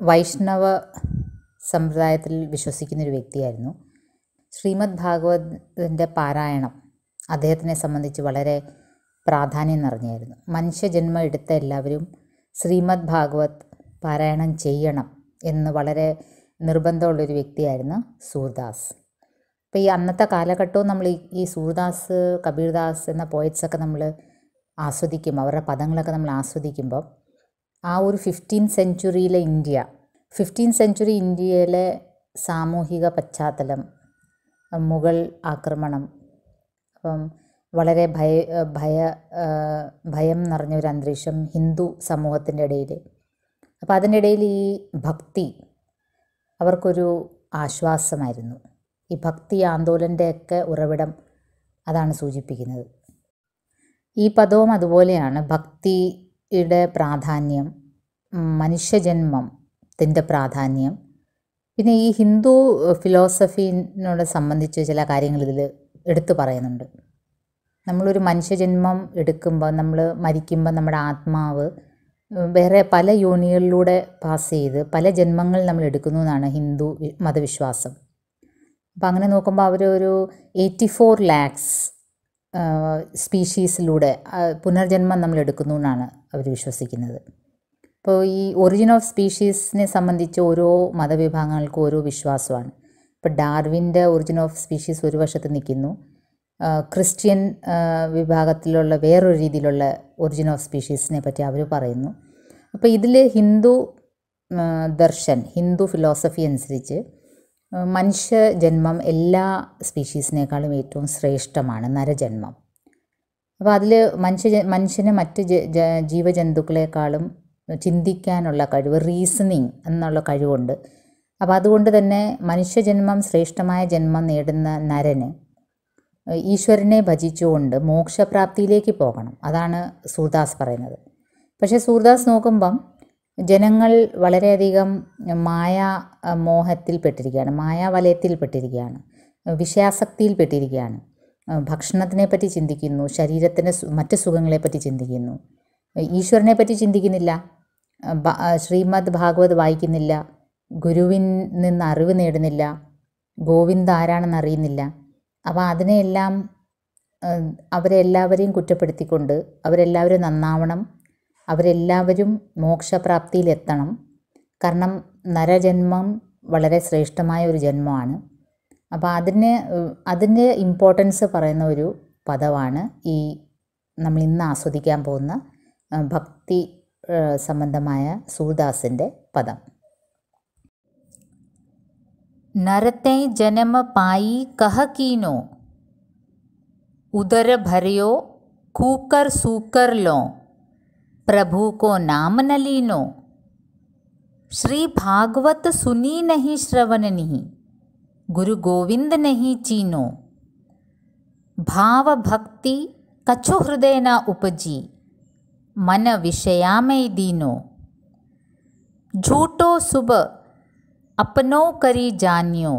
വൈഷ്ണവ സമ്പ്രദായത്തിൽ വിശ്വസിക്കുന്നൊരു വ്യക്തിയായിരുന്നു. ശ്രീമദ് ഭാഗവതത്തിൻ്റെ പാരായണം അദ്ദേഹത്തിനെ സംബന്ധിച്ച് വളരെ പ്രാധാന്യം നിറഞ്ഞായിരുന്നു. മനുഷ്യജന്മം എടുത്ത എല്ലാവരും ശ്രീമദ് ഭാഗവത് പാരായണം ചെയ്യണം എന്ന് വളരെ നിർബന്ധമുള്ളൊരു വ്യക്തിയായിരുന്നു സൂർദാസ്. അപ്പോൾ ഈ അന്നത്തെ കാലഘട്ടവും നമ്മൾ ഈ സൂർദാസ്, കബീർദാസ് എന്ന പോയറ്റ്സൊക്കെ നമ്മൾ ആസ്വദിക്കുമ്പോൾ, അവരുടെ പദങ്ങളൊക്കെ നമ്മൾ ആസ്വദിക്കുമ്പോൾ ആ ഒരു 15th സെഞ്ച്വറിയിലെ ഇന്ത്യ, 15th സെഞ്ച്വറി ഇന്ത്യയിലെ സാമൂഹിക പശ്ചാത്തലം, മുഗൾ ആക്രമണം, അപ്പം വളരെ ഭയം നിറഞ്ഞൊരു അന്തരീക്ഷം ഹിന്ദു സമൂഹത്തിൻ്റെ ഇടയിൽ. അപ്പോൾ അതിനിടയിൽ ഈ ഭക്തി അവർക്കൊരു ആശ്വാസമായിരുന്നു. ഈ ഭക്തി ആന്തോലൻ്റെയൊക്കെ ഉറവിടം അതാണ് സൂചിപ്പിക്കുന്നത്. ഈ പദവും അതുപോലെയാണ്. ഭക്തിയുടെ പ്രാധാന്യം, മനുഷ്യജന്മത്തിൻ്റെ പ്രാധാന്യം, പിന്നെ ഈ ഹിന്ദു ഫിലോസഫിനോട് സംബന്ധിച്ച് ചില കാര്യങ്ങൾ ഇതിൽ എടുത്തു പറയുന്നുണ്ട്. നമ്മളൊരു മനുഷ്യജന്മം എടുക്കുമ്പോൾ, നമ്മൾ മരിക്കുമ്പോൾ നമ്മുടെ ആത്മാവ് വേറെ പല യോനികളിലൂടെ പാസ് ചെയ്ത് പല ജന്മങ്ങൾ നമ്മൾ എടുക്കുന്നു എന്നാണ് ഹിന്ദു മതവിശ്വാസം. അപ്പം അങ്ങനെ നോക്കുമ്പോൾ അവരൊരു 84 lakhs സ്പീഷീസിലൂടെ പുനർജന്മം നമ്മൾ എടുക്കുന്നു എന്നാണ് അവർ വിശ്വസിക്കുന്നത്. അപ്പോൾ ഈ ഒറിജിൻ ഓഫ് സ്പീഷീസിനെ സംബന്ധിച്ച് ഓരോ മതവിഭാഗങ്ങൾക്കും ഓരോ വിശ്വാസമാണ്. ഇപ്പോൾ ഡാർവിൻ്റെ ഒറിജിൻ ഓഫ് സ്പീഷീസ് ഒരു വശത്ത് നിൽക്കുന്നു, ക്രിസ്ത്യൻ വിഭാഗത്തിലുള്ള വേറൊരു രീതിയിലുള്ള ഒറിജിൻ ഓഫ് സ്പീഷീസിനെ പറ്റി അവർ പറയുന്നു. അപ്പോൾ ഇതിൽ ഹിന്ദു ദർശൻ, ഹിന്ദു ഫിലോസഫി അനുസരിച്ച് മനുഷ്യജന്മം എല്ലാ സ്പീഷീസിനേക്കാളും ഏറ്റവും ശ്രേഷ്ഠമാണ്, നരജന്മം. അപ്പോൾ അതിൽ മനുഷ്യന് മറ്റ് ജീവജന്തുക്കളെക്കാളും ചിന്തിക്കാനുള്ള കഴിവ്, റീസണിങ് എന്നുള്ള കഴിവുണ്ട്. അപ്പോൾ അതുകൊണ്ട് തന്നെ മനുഷ്യജന്മം ശ്രേഷ്ഠമായ ജന്മം നേടുന്ന നരന് ഈശ്വരനെ ഭജിച്ചുകൊണ്ട് മോക്ഷപ്രാപ്തിയിലേക്ക് പോകണം. അതാണ് സൂർദാസ് പറയുന്നത്. പക്ഷേ സൂർദാസ് നോക്കുമ്പം ജനങ്ങൾ വളരെയധികം മോഹത്തിൽപ്പെട്ടിരിക്കുകയാണ്, മായാവലയത്തിൽപ്പെട്ടിരിക്കുകയാണ്, വിഷയാസക്തിയിൽപ്പെട്ടിരിക്കുകയാണ്. ഭക്ഷണത്തിനെ പറ്റി ചിന്തിക്കുന്നു, ശരീരത്തിൻ്റെ മറ്റ് സുഖങ്ങളെപ്പറ്റി ചിന്തിക്കുന്നു, ഈശ്വരനെ പറ്റി ചിന്തിക്കുന്നില്ല, ശ്രീമദ് ഭാഗവത് വായിക്കുന്നില്ല, ഗുരുവിൽ നിന്ന് അറിവ് നേടുന്നില്ല, ഗോവിന്ദ് ആരാണെന്ന് അറിയുന്നില്ല. അപ്പോൾ അതിനെയെല്ലാം അവരെല്ലാവരെയും കുറ്റപ്പെടുത്തിക്കൊണ്ട് അവരെല്ലാവരും നന്നാവണം, അവരെല്ലാവരും മോക്ഷപ്രാപ്തിയിലെത്തണം. കാരണം നരജന്മം വളരെ ശ്രേഷ്ഠമായ ഒരു ജന്മമാണ്. അപ്പോൾ അതിൻ്റെ ഇമ്പോർട്ടൻസ് പറയുന്ന ഒരു പദമാണ് ഈ നമ്മൾ ഇന്ന് ആസ്വദിക്കാൻ പോകുന്ന ഭക്തി സംബന്ധമായ സൂർദാസിൻ്റെ പദം. നരത്തെ ജനമ പായി കഹ കീനോ, ഉദര ഭരയോ കൂക്കർ സൂക്കർ ലോ, प्रभु को नाम न लीनो, श्री भागवत सुनी नहीं श्रवण नहीं, गुरु गोविंद नहीं चीनो, भाव भक्ति कछु हृदय न उपजी मन विषया में दीनो झूठो सुब अपनो करी जानियो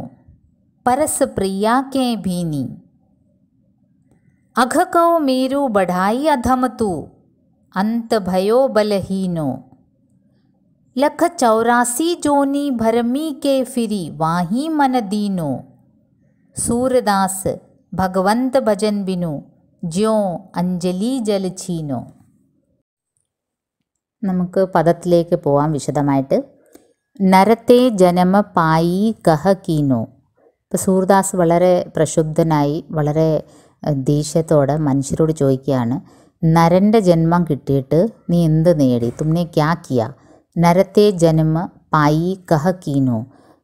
परस प्रिया के भीनी अघ कहो मेरू बढ़ाई अधम तू अंत भयो बलहीनो लख 84 जोनी भरमी के फिरी वाही मन दीनो सूरदास भगवंत भजन बिनु ज्यो അഞ്ജലി ജൽ ഛീനോ. നമുക്ക് പദത്തിലേക്ക് പോവാം വിശദമായിട്ട്. നരത്തെ ജനമ പായി കഹ കീനോ. ഇപ്പോൾ സൂർദാസ് വളരെ പ്രക്ഷുബ്ധനായി വളരെ ദേഷ്യത്തോടെ മനുഷ്യരോട് ചോദിക്കുകയാണ്, നരൻ്റെ ജന്മം കിട്ടിയിട്ട് നീ എന്ത് നേടി? തുമ്നെ ക്യാ കിയ? നരത്തെ ജന്മ പായി കഹ കീനോ.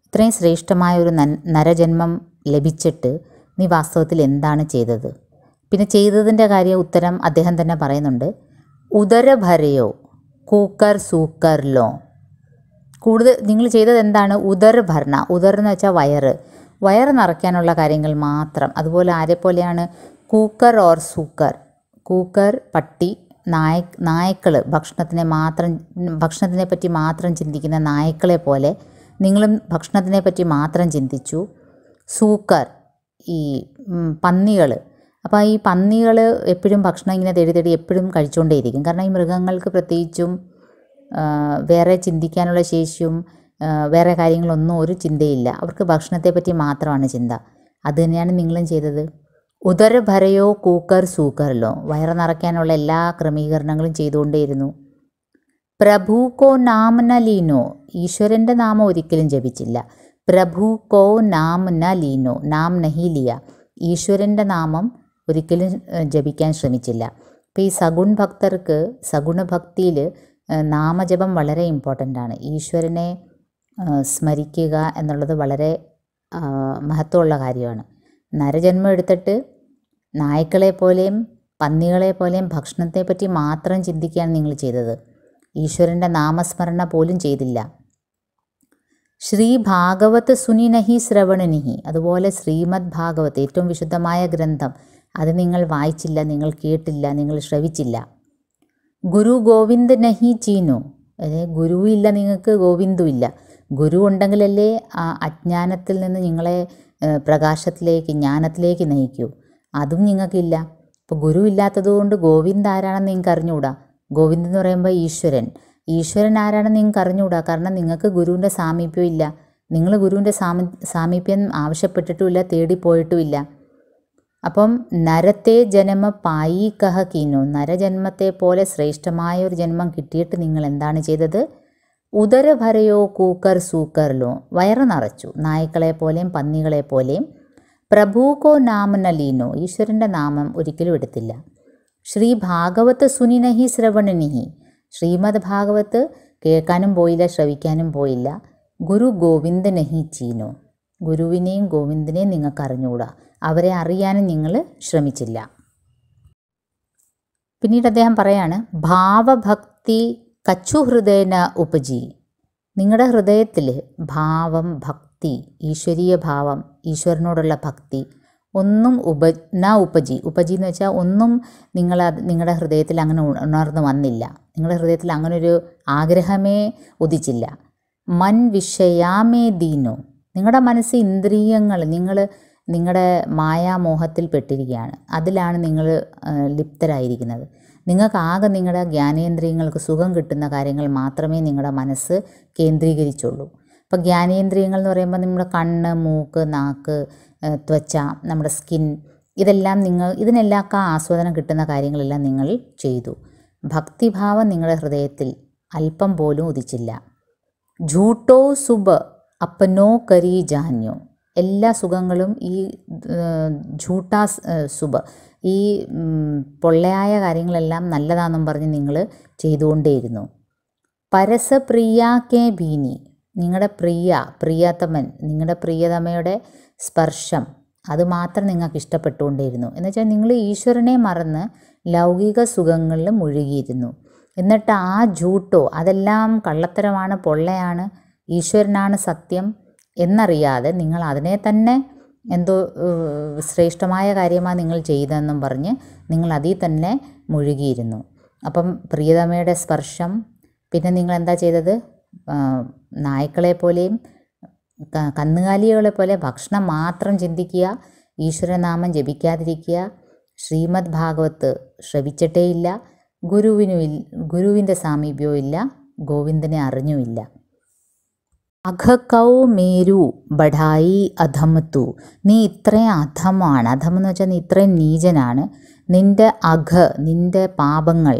ഇത്രയും ശ്രേഷ്ഠമായൊരു നരജന്മം ലഭിച്ചിട്ട് നീ വാസ്തവത്തിൽ എന്താണ് ചെയ്തത്? പിന്നെ ചെയ്തതിൻ്റെ കാര്യം ഉത്തരം അദ്ദേഹം തന്നെ പറയുന്നുണ്ട്. ഉദരഭരയോ കൂക്കർ സൂക്കർ ലോ. കൂടുതൽ നിങ്ങൾ ചെയ്തത് എന്താണ്? ഉദർഭരണ. ഉദർ എന്ന് വെച്ചാൽ വയറ് നിറയ്ക്കാനുള്ള കാര്യങ്ങൾ മാത്രം. അതുപോലെ ആരെപ്പോലെയാണ്? കൂക്കർ ഓർ സൂക്കർ. കൂക്കർ പട്ടി, നായ്ക്കൾ, ഭക്ഷണത്തിനെ പറ്റി മാത്രം ചിന്തിക്കുന്ന നായ്ക്കളെ പോലെ നിങ്ങളും ഭക്ഷണത്തിനെ പറ്റി മാത്രം ചിന്തിച്ചു. സൂക്കർ ഈ പന്നികൾ. അപ്പോൾ ഈ പന്നികൾ എപ്പോഴും ഭക്ഷണം ഇങ്ങനെ തേടി എപ്പോഴും കഴിച്ചുകൊണ്ടേയിരിക്കും. കാരണം ഈ മൃഗങ്ങൾക്ക് പ്രത്യേകിച്ചും വേറെ ചിന്തിക്കാനുള്ള ശേഷിയും വേറെ കാര്യങ്ങളൊന്നും ഒരു ചിന്തയില്ല. അവർക്ക് ഭക്ഷണത്തെ പറ്റി മാത്രമാണ് ചിന്ത. അത് തന്നെയാണ് നിങ്ങളും ചെയ്തത്. ഉദരഭരയോ കൂക്കർ സൂക്കറിലോ. വയറ് നിറയ്ക്കാനുള്ള എല്ലാ ക്രമീകരണങ്ങളും ചെയ്തുകൊണ്ടേയിരുന്നു. പ്രഭു കോ നാം ന ലീനോ. ഈശ്വരൻ്റെ നാമം ഒരിക്കലും ജപിച്ചില്ല. പ്രഭു കോ നാം ന ലീനോ. നാം നഹി ലിയ. ഈശ്വരൻ്റെ നാമം ഒരിക്കലും ജപിക്കാൻ ശ്രമിച്ചില്ല. അപ്പോൾ ഈ സഗുൺ ഭക്തർക്ക് സഗുണഭക്തിയിൽ നാമജപം വളരെ ഇമ്പോർട്ടൻ്റ് ആണ്. ഈശ്വരനെ സ്മരിക്കുക എന്നുള്ളത് വളരെ മഹത്വമുള്ള കാര്യമാണ്. നരജന്മം എടുത്തിട്ട് നായ്ക്കളെ പോലെയും പന്നികളെ പോലെയും ഭക്ഷണത്തെ പറ്റി മാത്രം ചിന്തിക്കുകയാണ് നിങ്ങൾ ചെയ്തത്. ഈശ്വരൻ്റെ നാമസ്മരണ പോലും ചെയ്തില്ല. ശ്രീ ഭാഗവത് സുനിനഹി ശ്രവണനിഹി. അതുപോലെ ശ്രീമദ് ഭാഗവത് ഏറ്റവും വിശുദ്ധമായ ഗ്രന്ഥം, അത് നിങ്ങൾ വായിച്ചില്ല, നിങ്ങൾ കേട്ടില്ല, നിങ്ങൾ ശ്രവിച്ചില്ല. ഗുരു ഗോവിന്ദ് നഹി ചീനോ. അതായത് ഗുരുവില്ല നിങ്ങൾക്ക്, ഗോവിന്ദും ഇല്ല. ഗുരു ഉണ്ടെങ്കിലല്ലേ ആ അജ്ഞാനത്തിൽ നിന്ന് നിങ്ങളെ പ്രകാശത്തിലേക്ക് ജ്ഞാനത്തിലേക്ക് നയിക്കൂ. അതും നിങ്ങൾക്കില്ല. ഇപ്പോൾ ഗുരു ഇല്ലാത്തതുകൊണ്ട് ഗോവിന്ദ് ആരാണെന്ന് നിങ്ങൾക്ക് അറിഞ്ഞുകൂടാ. ഗോവിന്ദ് എന്ന് പറയുമ്പോൾ ഈശ്വരൻ ആരാണെന്ന് നിങ്ങൾക്ക് അറിഞ്ഞുകൂടാ. കാരണം നിങ്ങൾക്ക് ഗുരുവിൻ്റെ സാമീപ്യം ഇല്ല. നിങ്ങൾ ഗുരുവിൻ്റെ സാമീപ്യം ആവശ്യപ്പെട്ടിട്ടുമില്ല, തേടിപ്പോയിട്ടുമില്ല. അപ്പം നരത്തെ ജന്മ പായി കഹ കീനോ. നരജന്മത്തെ പോലെ ശ്രേഷ്ഠമായ ഒരു ജന്മം കിട്ടിയിട്ട് നിങ്ങൾ എന്താണ് ചെയ്തത്? ഉദരഭരയോ കൂക്കർ സൂക്കറിലോ. വയറ് നിറച്ചു നായ്ക്കളെ പോലെയും പന്നികളെ പോലെയും. പ്രഭു കോ നാം ന ലീനോ. ഈശ്വരൻ്റെ നാമം ഒരിക്കലും എടുത്തില്ല. ശ്രീ ഭാഗവത് സുനിനഹി ശ്രവണനിഹി. ശ്രീമദ് ഭാഗവത് കേൾക്കാനും പോയില്ല, ശ്രവിക്കാനും പോയില്ല. ഗുരു ഗോവിന്ദ് നഹി ചീനോ. ഗുരുവിനെയും ഗോവിന്ദനെയും നിങ്ങൾക്ക് അറിഞ്ഞുകൂടാ. അവരെ അറിയാനും നിങ്ങൾ ശ്രമിച്ചില്ല. പിന്നീട് അദ്ദേഹം പറയാണ്, ഭാവഭക്തി കച്ചു ഹൃദയന ഉപജി. നിങ്ങളുടെ ഹൃദയത്തിൽ ഭാവം, ഭക്തി, ഈശ്വരീയ ഭാവം, ഈശ്വരനോടുള്ള ഭക്തി ഒന്നും ഉപജി എന്ന് വെച്ചാൽ ഒന്നും നിങ്ങളുടെ ഹൃദയത്തിൽ അങ്ങനെ ഉണർന്നു വന്നില്ല. നിങ്ങളുടെ ഹൃദയത്തിൽ അങ്ങനൊരു ആഗ്രഹമേ ഉദിച്ചില്ല. മൻ വിഷയാമേ ദീനോ. നിങ്ങളുടെ മനസ്സ് ഇന്ദ്രിയങ്ങൾ, നിങ്ങളുടെ മായാമോഹത്തിൽ പെട്ടിരിക്കുകയാണ്. അതിലാണ് നിങ്ങൾ ലിപ്തരായിരിക്കുന്നത്. നിങ്ങൾക്കാകെ നിങ്ങളുടെ ജ്ഞാനേന്ദ്രിയങ്ങൾക്ക് സുഖം കിട്ടുന്ന കാര്യങ്ങൾ മാത്രമേ നിങ്ങളുടെ മനസ്സ് കേന്ദ്രീകരിച്ചുള്ളൂ. ഇപ്പോൾ ജ്ഞാനേന്ദ്രിയങ്ങൾ എന്ന് പറയുമ്പോൾ നമ്മുടെ കണ്ണ്, മൂക്ക്, നാക്ക്, ത്വച്ച, നമ്മുടെ സ്കിൻ, ഇതിനെല്ലാമൊക്കെ ആസ്വാദനം കിട്ടുന്ന കാര്യങ്ങളെല്ലാം നിങ്ങൾ ചെയ്തു. ഭക്തിഭാവം നിങ്ങളുടെ ഹൃദയത്തിൽ അല്പം പോലും ഉദിച്ചില്ല. ഝൂട്ടോ സുബ് അപ്പനോ കരി ജാന്യോ. എല്ലാ സുഖങ്ങളും ഈ ഝൂട്ടാ സുബ്, ഈ പൊള്ളയായ കാര്യങ്ങളെല്ലാം നല്ലതാണെന്നും പറഞ്ഞ് നിങ്ങൾ ചെയ്തുകൊണ്ടേയിരുന്നു. പരസപ്രിയാക്കേ ഭീനി. നിങ്ങളുടെ പ്രിയതമൻ, നിങ്ങളുടെ പ്രിയതമയുടെ സ്പർശം, അത് മാത്രം നിങ്ങൾക്ക് ഇഷ്ടപ്പെട്ടുകൊണ്ടേയിരുന്നു. എന്നുവെച്ചാൽ നിങ്ങൾ ഈശ്വരനെ മറന്ന് ലൗകിക സുഖങ്ങളിൽ മുഴുകിയിരുന്നു. എന്നിട്ട് ആ ഝൂട്ടോ, അതെല്ലാം കള്ളത്തരമാണ്, പൊള്ളയാണ്, ഈശ്വരനാണ് സത്യം എന്നറിയാതെ നിങ്ങൾ അതിനെ തന്നെ എന്തോ ശ്രേഷ്ഠമായ കാര്യമാണ് നിങ്ങൾ ചെയ്തതെന്നും പറഞ്ഞ് നിങ്ങൾ അതിൽ തന്നെ മുഴുകിയിരുന്നു. അപ്പം പ്രിയതമയുടെ സ്പർശം, പിന്നെ നിങ്ങൾ എന്താ ചെയ്തത്? നായ്ക്കളെ പോലെയും കന്നുകാലികളെ പോലെ ഭക്ഷണം മാത്രം ചിന്തിക്കുക, ഈശ്വരനാമം ജപിക്കാതിരിക്കുക, ശ്രീമദ് ഭാഗവത്ത് ശ്രവിച്ചിട്ടേയില്ല, ഗുരുവിൻ്റെ സാമീപ്യവും ഇല്ല, ഗോവിന്ദനെ അറിഞ്ഞുമില്ല. അഘകൗ മേരു ബഢായി അധമത്തു, നീ ഇത്രയും അധമാണ്. അധം എന്ന് വെച്ചാൽ നീ ഇത്രയും നീചനാണ്. നിൻ്റെ നിൻ്റെ പാപങ്ങൾ,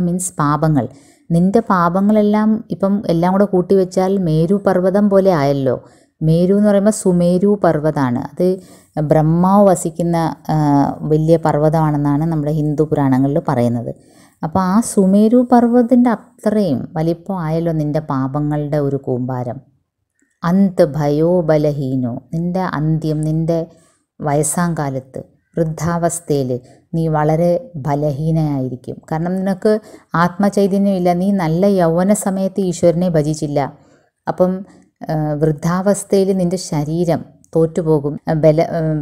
മീൻസ് പാപങ്ങൾ, നിൻ്റെ പാപങ്ങളെല്ലാം ഇപ്പം എല്ലാം കൂടെ കൂട്ടി വെച്ചാൽ മേരു പർവ്വതം പോലെ ആയല്ലോ. മേരു എന്ന് പറയുമ്പോൾ സുമേരു പർവ്വതമാണ്. അത് ബ്രഹ്മാവ് വസിക്കുന്ന വലിയ പർവ്വതമാണെന്നാണ് നമ്മുടെ ഹിന്ദു പുരാണങ്ങളിൽ പറയുന്നത്. അപ്പോൾ ആ സുമേരു പർവ്വതത്തിൻ്റെ അത്രയും വലിപ്പം ആയല്ലോ നിൻ്റെ പാപങ്ങളുടെ ഒരു കൂമ്പാരം. അന്ത് ഭയോ ബലഹീനോ, നിൻ്റെ അന്ത്യം, നിൻ്റെ വയസ്സാം കാലത്ത്, വൃദ്ധാവസ്ഥയിൽ നീ വളരെ ബലഹീനയായിരിക്കും. കാരണം നിനക്ക് ആത്മചൈതന്യമില്ല. നീ നല്ല യൗവന സമയത്ത് ഈശ്വരനെ ഭജിച്ചില്ല. അപ്പം വൃദ്ധാവസ്ഥയിൽ നിൻ്റെ ശരീരം തോറ്റുപോകും,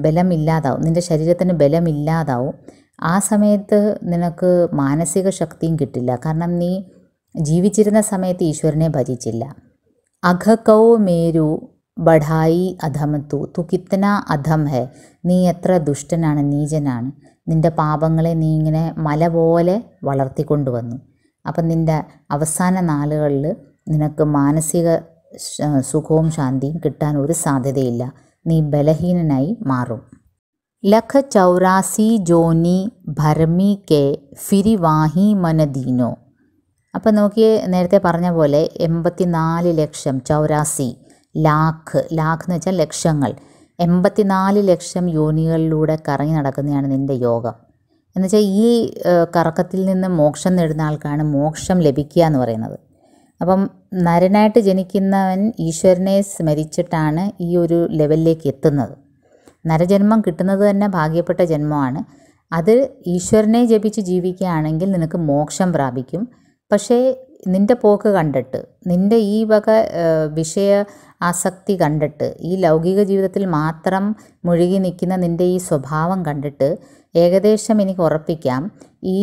ബലമില്ലാതാവും, നിൻ്റെ ശരീരത്തിന് ബലമില്ലാതാവും. ആ സമയത്ത് നിനക്ക് മാനസിക ശക്തിയും കിട്ടില്ല. കാരണം നീ ജീവിച്ചിരുന്ന സമയത്ത് ഈശ്വരനെ ഭജിച്ചില്ല. അഘകൗ മേരു ബഢായി അധമത്തു, തു കിത്തന അധം ഹെ, നീ എത്ര ദുഷ്ടനാണ്, നീചനാണ്. നിൻ്റെ പാപങ്ങളെ നീ ഇങ്ങനെ മല പോലെ വളർത്തിക്കൊണ്ടുവന്നു. അപ്പം നിൻ്റെ അവസാന നാളുകളിൽ നിനക്ക് മാനസിക സുഖവും ശാന്തിയും കിട്ടാൻ ഒരു സാധ്യതയില്ല. നീ ബലഹീനനായി മാറും. ലഖ 84 ജോനി ഭർമി കെ ഫിരി വാഹി മനദീനോ. അപ്പം നോക്കിയേ, നേരത്തെ പറഞ്ഞ പോലെ 84 ലക്ഷം, 84 ലാഖ്, ലാഖ് എന്ന് വെച്ചാൽ ലക്ഷങ്ങൾ, 84 ലക്ഷം യോനികളിലൂടെ കറങ്ങി നടക്കുന്നതാണ് നിൻ്റെ യോഗം. എന്നുവെച്ചാൽ ഈ കറക്കത്തിൽ നിന്ന് മോക്ഷം നേടുന്ന ആൾക്കാണ് മോക്ഷം ലഭിക്കുക എന്ന് പറയുന്നത്. അപ്പം നരനായിട്ട് ജനിക്കുന്നവൻ ഈശ്വരനെ സ്മരിച്ചിട്ടാണ് ഈ ഒരു ലെവലിലേക്ക് എത്തുന്നത്. നരജന്മം കിട്ടുന്നത് തന്നെ ഭാഗ്യപ്പെട്ട ജന്മമാണ്. അത് ഈശ്വരനെ ജപിച്ച് ജീവിക്കുകയാണെങ്കിൽ നിനക്ക് മോക്ഷം പ്രാപിക്കും. പക്ഷേ നിൻ്റെ പോക്ക് കണ്ടിട്ട്, നിൻ്റെ ഈ വക വിഷയ ആസക്തി കണ്ടിട്ട്, ഈ ലൗകിക ജീവിതത്തിൽ മാത്രം മുഴുകി നിൽക്കുന്ന നിൻ്റെ ഈ സ്വഭാവം കണ്ടിട്ട് ഏകദേശം എനിക്ക് ഉറപ്പിക്കാം ഈ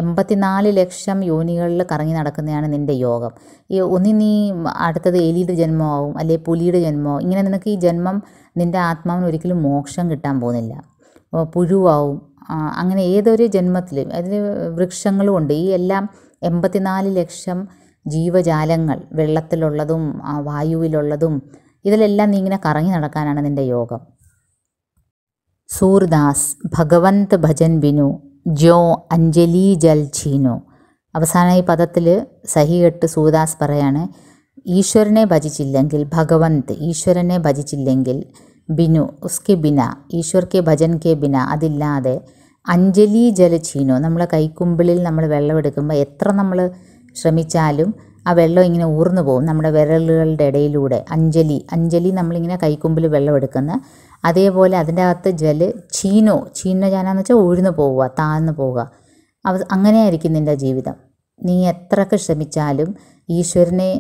84 ലക്ഷം യോനികളിൽ കറങ്ങി നടക്കുന്നതാണ് നിൻ്റെ യോഗം. നീ അടുത്തത് എലിയുടെ ജന്മമാവും, അല്ലെങ്കിൽ പുലിയുടെ ജന്മമാവും. ഇങ്ങനെ നിനക്ക് ഈ ജന്മം നിൻ്റെ ആത്മാവിന് ഒരിക്കലും മോക്ഷം കിട്ടാൻ പോകുന്നില്ല. പുഴുവാവും. അങ്ങനെ ഏതൊരു ജന്മത്തിലും അതിൽ വൃക്ഷങ്ങളും ഉണ്ട്. ഈ എല്ലാം 84 ലക്ഷം ജീവജാലങ്ങൾ, വെള്ളത്തിലുള്ളതും വായുവിലുള്ളതും, ഇതിലെല്ലാം നീ ഇങ്ങനെ കറങ്ങി നടക്കാനാണ് നിൻ്റെ യോഗം. സൂർദാസ് ഭഗവന്ത് ഭജൻ ബിനു ജോ അഞ്ജലി ജൽ ഛീനോ. അവസാന ഈ പദത്തിൽ സഹികെട്ട് സൂർദാസ് പറയാണ്, ഈശ്വരനെ ഭജിച്ചില്ലെങ്കിൽ, ഭഗവന്ത് ഈശ്വരനെ ഭജിച്ചില്ലെങ്കിൽ, ബിനു ഉസ്കെ ബിന, ഈശ്വർ കെ ഭജൻ കെ ബിന, അതില്ലാതെ, അഞ്ജലി ജല ഛീനോ, നമ്മളെ കൈക്കുമ്പിളിൽ നമ്മൾ വെള്ളം എടുക്കുമ്പോൾ എത്ര നമ്മൾ ശ്രമിച്ചാലും ആ വെള്ളം ഇങ്ങനെ ഊർന്നു പോകും നമ്മുടെ വിരലുകളുടെ ഇടയിലൂടെ. അഞ്ജലി നമ്മളിങ്ങനെ കൈക്കുമ്പിൽ വെള്ളം എടുക്കുന്ന, അതേപോലെ അതിൻ്റെ അകത്ത് ഛീനജാനെന്ന് വെച്ചാൽ ഊഴ്ന്നു പോവുക, താഴ്ന്നു പോവുക. അങ്ങനെയായിരിക്കും നിൻ്റെ ജീവിതം. നീ എത്രയൊക്കെ ശ്രമിച്ചാലും ഈശ്വരനെ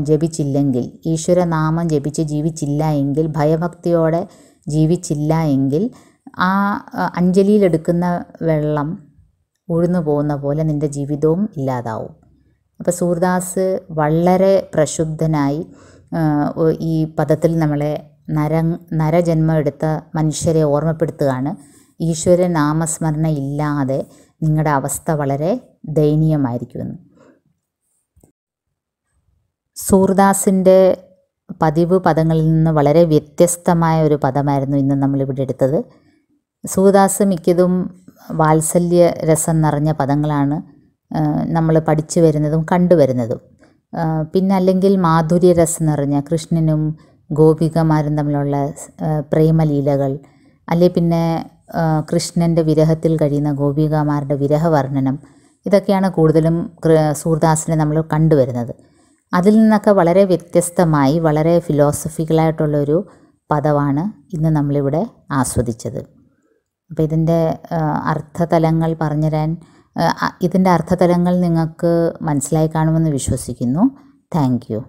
ജപിച്ചില്ലെങ്കിൽ, ഈശ്വരനാമം ജപിച്ച് ജീവിച്ചില്ല എങ്കിൽ, ഭയഭക്തിയോടെ ജീവിച്ചില്ല എങ്കിൽ, ആ അഞ്ജലിയിലെടുക്കുന്ന വെള്ളം ഊഴ്ന്നു പോകുന്ന പോലെ നിൻ്റെ ജീവിതവും ഇല്ലാതാവും. അപ്പോൾ സൂർദാസ് വളരെ പ്രക്ഷുബ്ധനായി ഈ പദത്തിൽ നമ്മളെ നരജന്മം എടുത്ത മനുഷ്യരെ ഓർമ്മപ്പെടുത്തുകയാണ്. ഈശ്വര നാമസ്മരണ ഇല്ലാതെ നിങ്ങളുടെ അവസ്ഥ വളരെ ദയനീയമായിരിക്കുമെന്ന്. സൂർദാസിൻ്റെ പതിവ് പദങ്ങളിൽ നിന്ന് വളരെ വ്യത്യസ്തമായ ഒരു പദമായിരുന്നു ഇന്ന് നമ്മളിവിടെ എടുത്തത്. സൂർദാസ് മിക്കതും വാത്സല്യ രസം നിറഞ്ഞ പദങ്ങളാണ് നമ്മൾ പഠിച്ചു വരുന്നതും കണ്ടുവരുന്നതും. പിന്നെ അല്ലെങ്കിൽ മാധുര്യരസം നിറഞ്ഞ കൃഷ്ണനും ഗോപികമാരും തമ്മിലുള്ള പ്രേമലീലകൾ, അല്ലെങ്കിൽ പിന്നെ കൃഷ്ണൻ്റെ വിരഹത്തിൽ കഴിയുന്ന ഗോപികമാരുടെ വിരഹവർണ്ണനം, ഇതൊക്കെയാണ് കൂടുതലും സൂർദാസിനെ നമ്മൾ കണ്ടുവരുന്നത്. അതിൽ നിന്നൊക്കെ വളരെ വ്യത്യസ്തമായി വളരെ ഫിലോസഫിക്കലായിട്ടുള്ളൊരു പദമാണ് ഇന്ന് നമ്മളിവിടെ ആസ്വദിച്ചത്. അപ്പോൾ ഇതിൻ്റെ അർത്ഥതലങ്ങൾ പറഞ്ഞുതരാൻ, ഇതിൻ്റെ അർത്ഥതലങ്ങൾ നിങ്ങൾക്ക് മനസ്സിലായി കാണുമെന്ന് വിശ്വസിക്കുന്നു. Thank you.